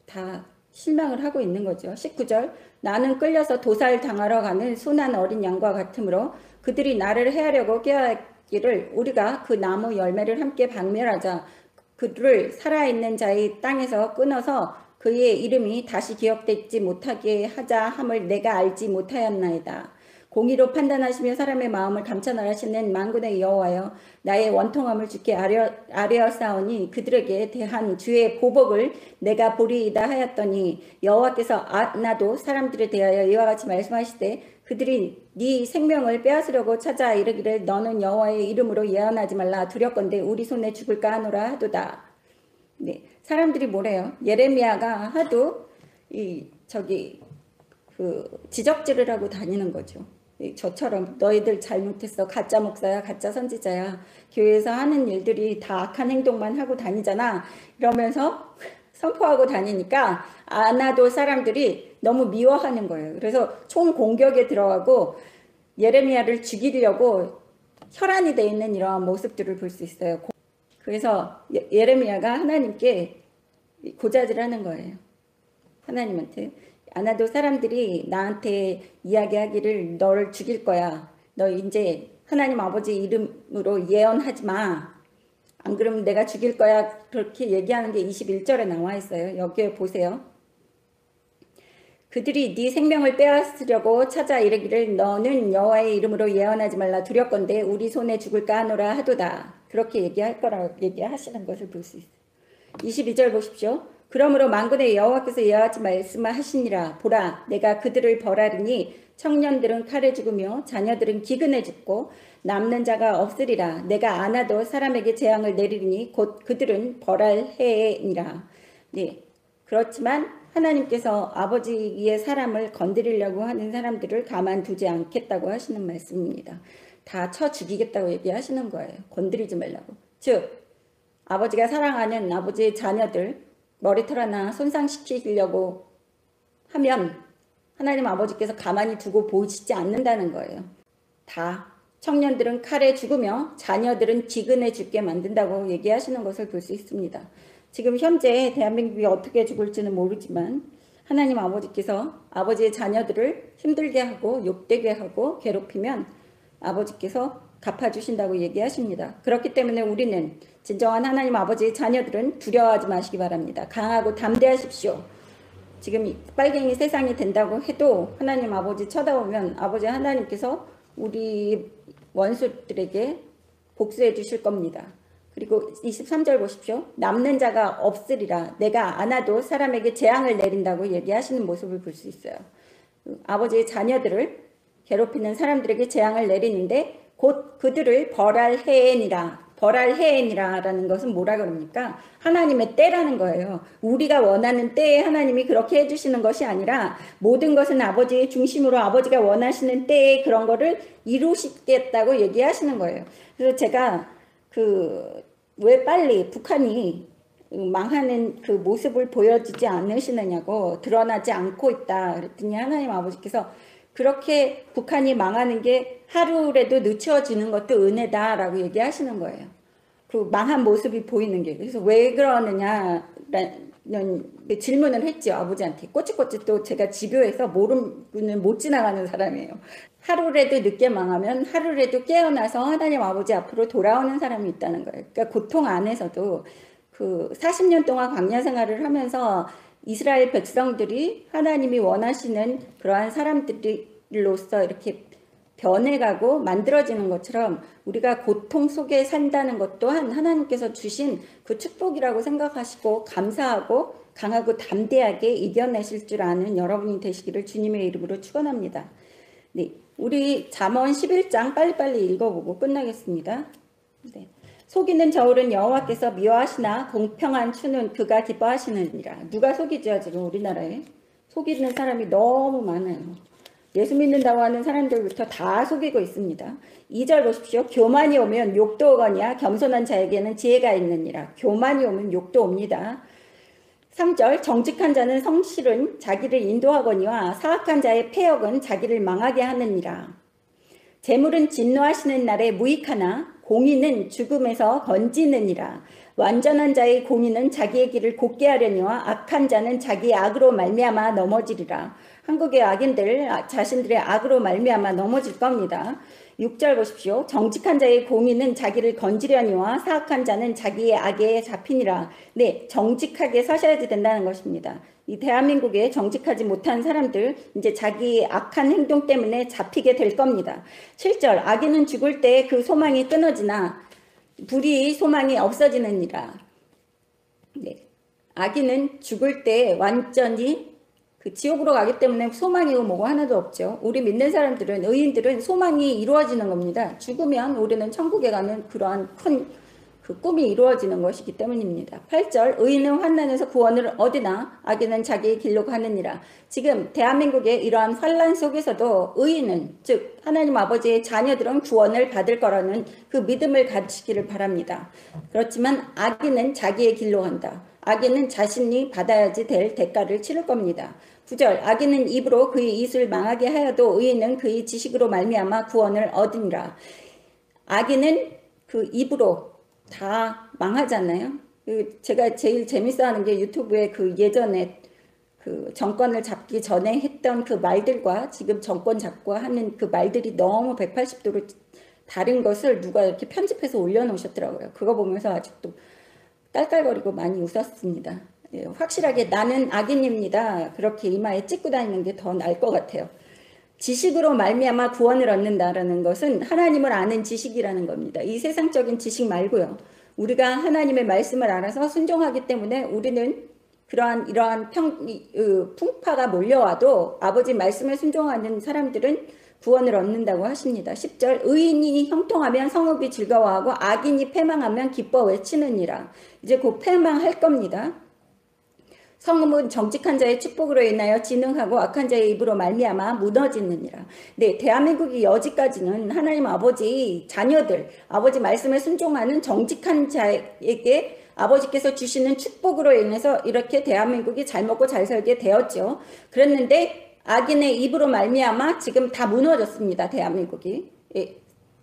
다 실망을 하고 있는 거죠. 19절 나는 끌려서 도살 당하러 가는 순한 어린 양과 같으므로 그들이 나를 해하려고 깨어있기를 우리가 그 나무 열매를 함께 박멸하자. 그를 살아있는 자의 땅에서 끊어서 그의 이름이 다시 기억되지 못하게 하자 함을 내가 알지 못하였나이다. 공의로 판단하시며 사람의 마음을 감찰하시는 만군의 여호와여 나의 원통함을 주께 아뢰었사오니 그들에게 대한 주의 보복을 내가 보리이다 하였더니 여호와께서 나도 사람들에 대하여 이와 같이 말씀하시되 그들이 네 생명을 빼앗으려고 찾아 이르기를 너는 여호와의 이름으로 예언하지 말라 두렵건대 우리 손에 죽을까 하노라 하도다. 네, 사람들이 뭐래요? 예레미야가 하도 지적질을 하고 다니는 거죠. 저처럼 너희들 잘못했어. 가짜 목사야, 가짜 선지자야. 교회에서 하는 일들이 다 악한 행동만 하고 다니잖아. 이러면서 선포하고 다니니까 아나도 사람들이 너무 미워하는 거예요. 그래서 총 공격에 들어가고 예레미야를 죽이려고 혈안이 돼 있는 이러한 모습들을 볼 수 있어요. 그래서 예레미야가 하나님께 고자질하는 거예요. 하나님한테 아나도 사람들이 나한테 이야기하기를 너를 죽일 거야. 너 이제 하나님 아버지 이름으로 예언하지 마. 안 그러면 내가 죽일 거야. 그렇게 얘기하는 게 21절에 나와 있어요. 여기에 보세요. 그들이 네 생명을 빼앗으려고 찾아 이르기를 너는 여호와의 이름으로 예언하지 말라 두렵건대 우리 손에 죽을까 하노라 하도다. 그렇게 얘기할 거라고 얘기하시는 것을 볼 수 있어요. 22절 보십시오. 그러므로 만군의 여호와께서 이와 같이 말씀하시니라. 보라 내가 그들을 벌하리니 청년들은 칼에 죽으며 자녀들은 기근에 죽고 남는 자가 없으리라. 내가 안아도 사람에게 재앙을 내리리니 곧 그들은 벌할 해니라. 네, 그렇지만 하나님께서 아버지의 사람을 건드리려고 하는 사람들을 가만두지 않겠다고 하시는 말씀입니다. 다 쳐 죽이겠다고 얘기하시는 거예요. 건드리지 말라고. 즉 아버지가 사랑하는 아버지의 자녀들 머리털 하나 손상시키려고 하면 하나님 아버지께서 가만히 두고 보시지 않는다는 거예요. 다 청년들은 칼에 죽으며 자녀들은 기근에 죽게 만든다고 얘기하시는 것을 볼 수 있습니다. 지금 현재 대한민국이 어떻게 죽을지는 모르지만 하나님 아버지께서 아버지의 자녀들을 힘들게 하고 욕되게 하고 괴롭히면 아버지께서 갚아주신다고 얘기하십니다. 그렇기 때문에 우리는 진정한 하나님 아버지의 자녀들은 두려워하지 마시기 바랍니다. 강하고 담대하십시오. 지금 빨갱이 세상이 된다고 해도 하나님 아버지 쳐다보면 아버지 하나님께서 우리 원수들에게 복수해 주실 겁니다. 그리고 23절 보십시오. 남는 자가 없으리라. 내가 안아도 사람에게 재앙을 내린다고 얘기하시는 모습을 볼 수 있어요. 아버지의 자녀들을 괴롭히는 사람들에게 재앙을 내리는데 곧 그들을 벌할 해니라. 벌할 해니라라는 것은 뭐라 그럽니까? 하나님의 때라는 거예요. 우리가 원하는 때에 하나님이 그렇게 해주시는 것이 아니라 모든 것은 아버지의 중심으로 아버지가 원하시는 때에 그런 거를 이루시겠다고 얘기하시는 거예요. 그래서 제가 왜 빨리 북한이 망하는 그 모습을 보여주지 않으시느냐고 드러나지 않고 있다 그랬더니 하나님 아버지께서 그렇게 북한이 망하는 게 하루라도 늦춰지는 것도 은혜다라고 얘기하시는 거예요. 그 망한 모습이 보이는 게. 그래서 왜 그러느냐라는 질문을 했죠, 아버지한테. 꼬치꼬치 또 제가 집요해서 모르는 못 지나가는 사람이에요. 하루라도 늦게 망하면 하루라도 깨어나서 하나님 아버지 앞으로 돌아오는 사람이 있다는 거예요. 그러니까 고통 안에서도 그 40년 동안 광야 생활을 하면서 이스라엘 백성들이 하나님이 원하시는 그러한 사람들로서 이렇게 변해가고 만들어지는 것처럼 우리가 고통 속에 산다는 것 또한 하나님께서 주신 그 축복이라고 생각하시고 감사하고 강하고 담대하게 이겨내실 줄 아는 여러분이 되시기를 주님의 이름으로 축원합니다. 네, 우리 잠언 11장 빨리빨리 읽어보고 끝나겠습니다. 네. 속이는 저울은 여호와께서 미워하시나 공평한 추는 그가 기뻐하시느니라. 누가 속이죠? 지금 우리나라에 속이는 사람이 너무 많아요. 예수 믿는다고 하는 사람들부터 다 속이고 있습니다. 2절 보십시오. 교만이 오면 욕도 오거니와 겸손한 자에게는 지혜가 있느니라. 교만이 오면 욕도 옵니다. 3절 정직한 자는 성실은 자기를 인도하거니와 사악한 자의 패역은 자기를 망하게 하느니라. 재물은 진노하시는 날에 무익하나 공의는 죽음에서 건지느니라. 완전한 자의 공의는 자기의 길을 곧게 하려니와 악한 자는 자기의 악으로 말미암아 넘어지리라. 한국의 악인들 자신들의 악으로 말미암아 넘어질 겁니다. 6절 보십시오. 정직한 자의 공의는 자기를 건지려니와 사악한 자는 자기의 악에 잡히니라. 네, 정직하게 서셔야 된다는 것입니다. 이 대한민국에 정직하지 못한 사람들 이제 자기 악한 행동 때문에 잡히게 될 겁니다. 7절 악인은 죽을 때 그 소망이 끊어지나 불의 소망이 없어지느니라. 네, 악인은 죽을 때 완전히 그 지옥으로 가기 때문에 소망이고 뭐고 하나도 없죠. 우리 믿는 사람들은 의인들은 소망이 이루어지는 겁니다. 죽으면 우리는 천국에 가는 그러한 큰 그 꿈이 이루어지는 것이기 때문입니다. 8절 의인은 환난에서 구원을 얻으나 악인은 자기의 길로 가느니라. 지금 대한민국의 이러한 환난 속에서도 의인은 즉 하나님 아버지의 자녀들은 구원을 받을 거라는 그 믿음을 가지시기를 바랍니다. 그렇지만 악인은 자기의 길로 간다. 악인은 자신이 받아야지 될 대가를 치를 겁니다. 9절 악인은 입으로 그의 이웃을 망하게 하여도 의인은 그의 지식으로 말미암아 구원을 얻으니라. 악인은 그 입으로 다 망하잖아요. 제가 제일 재밌어하는 게 유튜브에 그 예전에 그 정권을 잡기 전에 했던 그 말들과 지금 정권 잡고 하는 그 말들이 너무 180도로 다른 것을 누가 이렇게 편집해서 올려놓으셨더라고요. 그거 보면서 아직도 깔깔거리고 많이 웃었습니다. 예, 확실하게 나는 악인입니다. 그렇게 이마에 찍고 다니는 게 더 나을 것 같아요. 지식으로 말미암아 구원을 얻는다라는 것은 하나님을 아는 지식이라는 겁니다. 이 세상적인 지식 말고요. 우리가 하나님의 말씀을 알아서 순종하기 때문에 우리는 이러한 풍파가 몰려와도 아버지 말씀에 순종하는 사람들은 구원을 얻는다고 하십니다. 10절 의인이 형통하면 성읍이 즐거워하고 악인이 패망하면 기뻐 외치느니라. 이제 곧 패망할 겁니다. 성읍은 정직한 자의 축복으로 인하여 진흥하고 악한 자의 입으로 말미암아 무너지느니라. 네, 대한민국이 여지까지는 하나님 아버지 자녀들, 아버지 말씀에 순종하는 정직한 자에게 아버지께서 주시는 축복으로 인해서 이렇게 대한민국이 잘 먹고 잘 살게 되었죠. 그랬는데 악인의 입으로 말미암아 지금 다 무너졌습니다. 대한민국이. 예,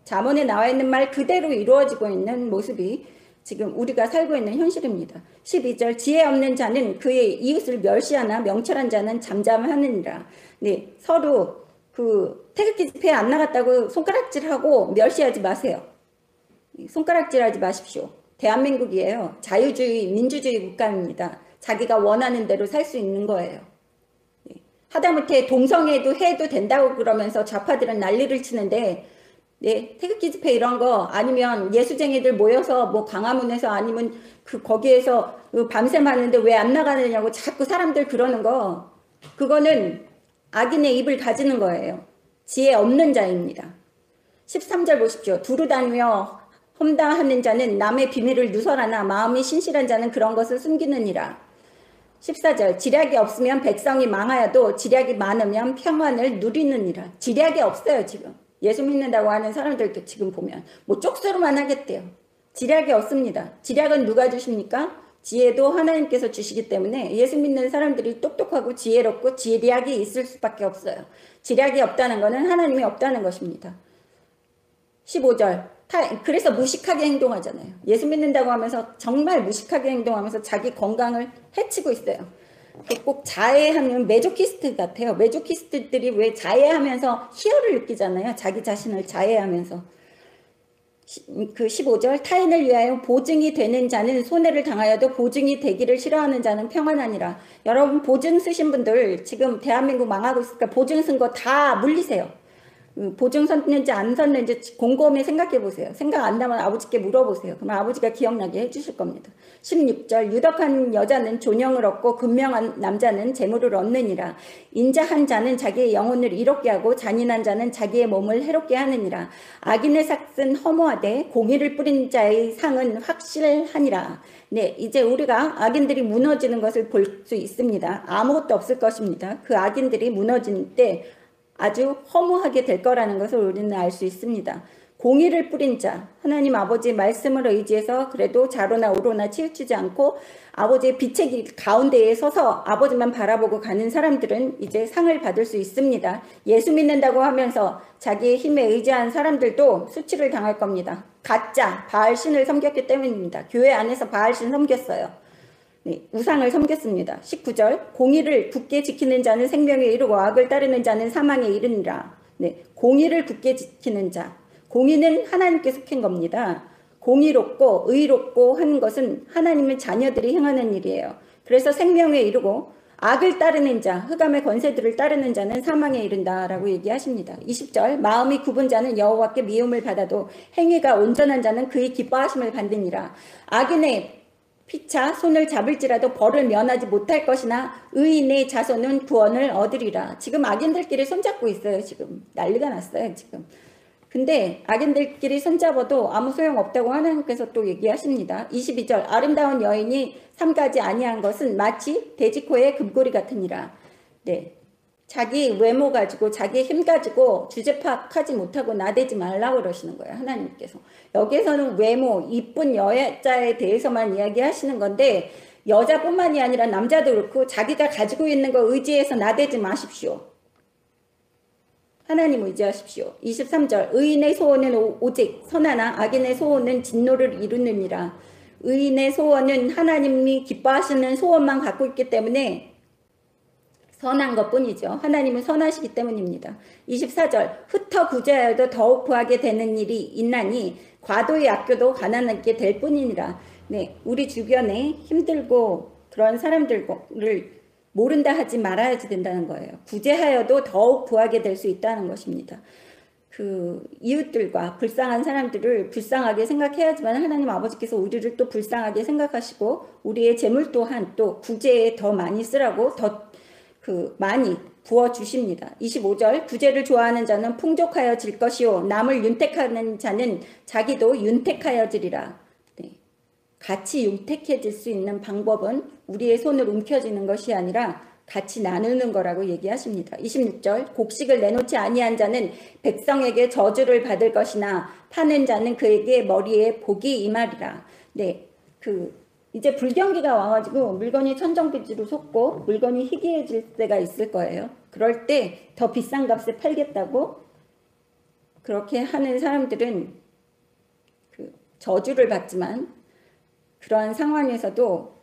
잠언에 나와 있는 말 그대로 이루어지고 있는 모습이 지금 우리가 살고 있는 현실입니다. 12절 지혜 없는 자는 그의 이웃을 멸시하나 명철한 자는 잠잠하느니라. 네, 서로 그 태극기 집회에 안 나갔다고 손가락질하고 멸시하지 마세요. 손가락질하지 마십시오. 대한민국이에요. 자유주의 민주주의 국가입니다. 자기가 원하는 대로 살 수 있는 거예요. 하다못해 동성애도 해도 된다고 그러면서 좌파들은 난리를 치는데 네, 태극기 집회 이런 거 아니면 예수쟁이들 모여서 뭐 광화문에서 아니면 그 거기에서 밤샘 하는데 왜 안 나가느냐고 자꾸 사람들 그러는 거 그거는 악인의 입을 가지는 거예요. 지혜 없는 자입니다. 13절 보십시오. 두루 다니며 험담하는 자는 남의 비밀을 누설하나 마음이 신실한 자는 그런 것을 숨기느니라. 14절 지략이 없으면 백성이 망하여도 지략이 많으면 평안을 누리느니라. 지략이 없어요 지금. 예수 믿는다고 하는 사람들도 지금 보면 뭐 쪽수로만 하겠대요. 지략이 없습니다. 지략은 누가 주십니까? 지혜도 하나님께서 주시기 때문에 예수 믿는 사람들이 똑똑하고 지혜롭고 지략이 있을 수밖에 없어요. 지략이 없다는 것은 하나님이 없다는 것입니다. 15절. 그래서 무식하게 행동하잖아요. 예수 믿는다고 하면서 정말 무식하게 행동하면서 자기 건강을 해치고 있어요. 꼭 자해하면 메조키스트 같아요. 메조키스트들이 왜 자해하면서 희열을 느끼잖아요. 자기 자신을 자해하면서. 그 15절. 타인을 위하여 보증이 되는 자는 손해를 당하여도 보증이 되기를 싫어하는 자는 평안하니라. 여러분 보증 쓰신 분들 지금 대한민국 망하고 있으니까 보증 쓴 거 다 물리세요. 보증 섰는지 안 섰는지 곰곰이 생각해 보세요. 생각 안 나면 아버지께 물어보세요. 그러면 아버지가 기억나게 해주실 겁니다. 16절. 유덕한 여자는 존영을 얻고 근명한 남자는 재물을 얻느니라. 인자한 자는 자기의 영혼을 이롭게 하고 잔인한 자는 자기의 몸을 해롭게 하느니라. 악인의 삭은 허무하되 공의를 뿌린 자의 상은 확실하니라. 네, 이제 우리가 악인들이 무너지는 것을 볼 수 있습니다. 아무것도 없을 것입니다. 그 악인들이 무너질 때 아주 허무하게 될 거라는 것을 우리는 알 수 있습니다. 공의를 뿌린 자, 하나님 아버지의 말씀을 의지해서 그래도 좌로나 우로나 치우치지 않고 아버지의 빛의 길 가운데에 서서 아버지만 바라보고 가는 사람들은 이제 상을 받을 수 있습니다. 예수 믿는다고 하면서 자기의 힘에 의지한 사람들도 수치를 당할 겁니다. 가짜 바알신을 섬겼기 때문입니다. 교회 안에서 바알신 섬겼어요. 네, 우상을 섬겼습니다. 19절. 공의를 굳게 지키는 자는 생명에 이르고 악을 따르는 자는 사망에 이르니라. 네, 공의를 굳게 지키는 자. 공의는 하나님께 속한 겁니다. 공의롭고 의롭고 하는 것은 하나님의 자녀들이 행하는 일이에요. 그래서 생명에 이르고 악을 따르는 자, 흑암의 권세들을 따르는 자는 사망에 이른다라고 얘기하십니다. 20절. 마음이 굽은 자는 여호와께 미움을 받아도 행위가 온전한 자는 그의 기뻐하심을 받느니라. 악인의 피차 손을 잡을지라도 벌을 면하지 못할 것이나 의인의 자손은 구원을 얻으리라. 지금 악인들끼리 손잡고 있어요. 지금 난리가 났어요. 지금. 근데 악인들끼리 손잡아도 아무 소용없다고 하나님께서 또 얘기하십니다. 22절. 아름다운 여인이 삼가지 아니한 것은 마치 돼지코의 금고리 같으니라. 네. 자기 외모 가지고 자기 힘 가지고 주제 파악하지 못하고 나대지 말라고 그러시는 거예요. 하나님께서. 여기에서는 외모, 이쁜 여자에 대해서만 이야기하시는 건데 여자뿐만이 아니라 남자도 그렇고 자기가 가지고 있는 거 의지해서 나대지 마십시오. 하나님 의지하십시오. 23절. 의인의 소원은 오직 선하나 악인의 소원은 진노를 이루느니라. 의인의 소원은 하나님이 기뻐하시는 소원만 갖고 있기 때문에 선한 것뿐이죠. 하나님은 선하시기 때문입니다. 24절. 흩어 구제하여도 더욱 구하게 되는 일이 있나니 과도히 아껴도 가난하게 될 뿐이니라. 네, 우리 주변에 힘들고 그런 사람들을 모른다 하지 말아야지 된다는 거예요. 구제하여도 더욱 구하게 될 수 있다는 것입니다. 그 이웃들과 불쌍한 사람들을 불쌍하게 생각해야지만 하나님 아버지께서 우리를 또 불쌍하게 생각하시고 우리의 재물 또한 또 구제에 더 많이 쓰라고 더 많이 부어주십니다. 25절. 구제를 좋아하는 자는 풍족하여질 것이요 남을 윤택하는 자는 자기도 윤택하여지리라. 네. 같이 윤택해질 수 있는 방법은 우리의 손을 움켜쥐는 것이 아니라 같이 나누는 거라고 얘기하십니다. 26절. 곡식을 내놓지 아니한 자는 백성에게 저주를 받을 것이나 파는 자는 그에게 머리에 복이 임하리라. 네. 이제 불경기가 와가지고 물건이 천정부지로 솟고 물건이 희귀해질 때가 있을 거예요. 그럴 때 더 비싼 값에 팔겠다고 그렇게 하는 사람들은 저주를 받지만 그러한 상황에서도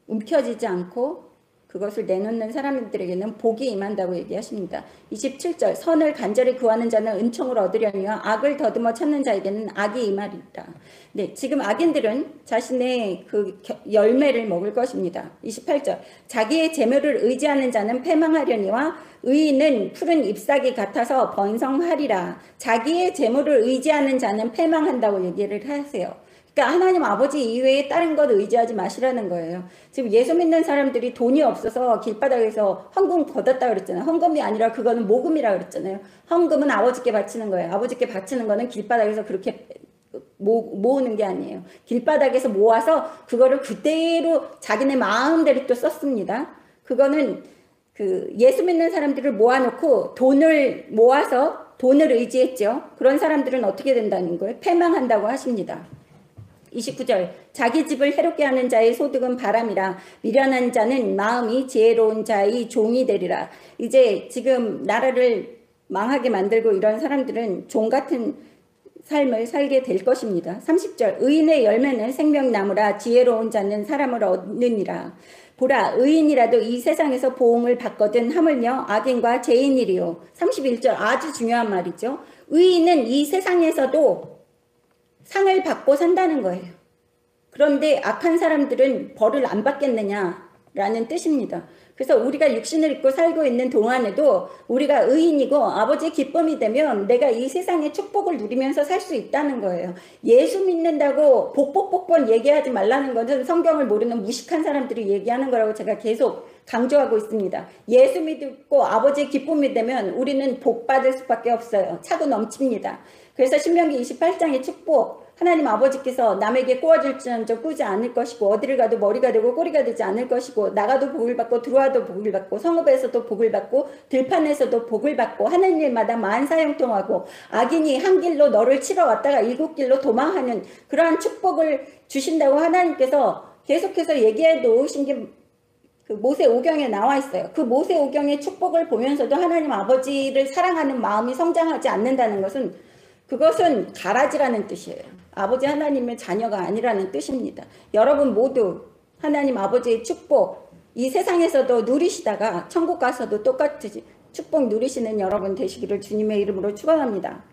움켜쥐지 않고 그것을 내놓는 사람들에게는 복이 임한다고 얘기하십니다. 27절. 선을 간절히 구하는 자는 은총을 얻으려니와 악을 더듬어 찾는 자에게는 악이 임하리라. 네, 지금 악인들은 자신의 열매를 먹을 것입니다. 28절. 자기의 재물을 의지하는 자는 패망하려니와 의인은 푸른 잎사귀 같아서 번성하리라. 자기의 재물을 의지하는 자는 패망한다고 얘기를 하세요. 그러니까 하나님 아버지 이외에 다른 것 의지하지 마시라는 거예요. 지금 예수 믿는 사람들이 돈이 없어서 길바닥에서 헌금 걷었다 그랬잖아요. 헌금이 아니라 그거는 모금이라 그랬잖아요. 헌금은 아버지께 바치는 거예요. 아버지께 바치는 거는 길바닥에서 그렇게 모으는 게 아니에요. 길바닥에서 모아서 그거를 그대로 자기네 마음대로 또 썼습니다. 그거는 예수 믿는 사람들을 모아놓고 돈을 모아서 돈을 의지했죠. 그런 사람들은 어떻게 된다는 거예요? 패망한다고 하십니다. 29절 자기 집을 해롭게 하는 자의 소득은 바람이라 미련한 자는 마음이 지혜로운 자의 종이 되리라. 이제 지금 나라를 망하게 만들고 이런 사람들은 종 같은 삶을 살게 될 것입니다. 30절 의인의 열매는 생명나무라 지혜로운 자는 사람을 얻느니라. 보라 의인이라도 이 세상에서 보응을 받거든 하물며 악인과 죄인이리요. 31절 아주 중요한 말이죠. 의인은 이 세상에서도 상을 받고 산다는 거예요. 그런데 악한 사람들은 벌을 안 받겠느냐라는 뜻입니다. 그래서 우리가 육신을 입고 살고 있는 동안에도 우리가 의인이고 아버지의 기쁨이 되면 내가 이 세상의 축복을 누리면서 살 수 있다는 거예요. 예수 믿는다고 복복복번 얘기하지 말라는 것은 성경을 모르는 무식한 사람들이 얘기하는 거라고 제가 계속 강조하고 있습니다. 예수 믿고 아버지의 기쁨이 되면 우리는 복 받을 수밖에 없어요. 차고 넘칩니다. 그래서 신명기 28장의 축복, 하나님 아버지께서 남에게 꾸어줄지언정 꾸지 않을 것이고 어디를 가도 머리가 되고 꼬리가 되지 않을 것이고 나가도 복을 받고 들어와도 복을 받고 성읍에서도 복을 받고 들판에서도 복을 받고 하는 일마다 만사형통하고 악인이 한 길로 너를 치러 왔다가 일곱 길로 도망하는 그러한 축복을 주신다고 하나님께서 계속해서 얘기해 놓으신 게 그 모세오경에 나와 있어요. 그 모세오경의 축복을 보면서도 하나님 아버지를 사랑하는 마음이 성장하지 않는다는 것은 그것은 가라지라는 뜻이에요. 아버지 하나님의 자녀가 아니라는 뜻입니다. 여러분 모두 하나님 아버지의 축복 이 세상에서도 누리시다가 천국 가서도 똑같이 축복 누리시는 여러분 되시기를 주님의 이름으로 축원합니다.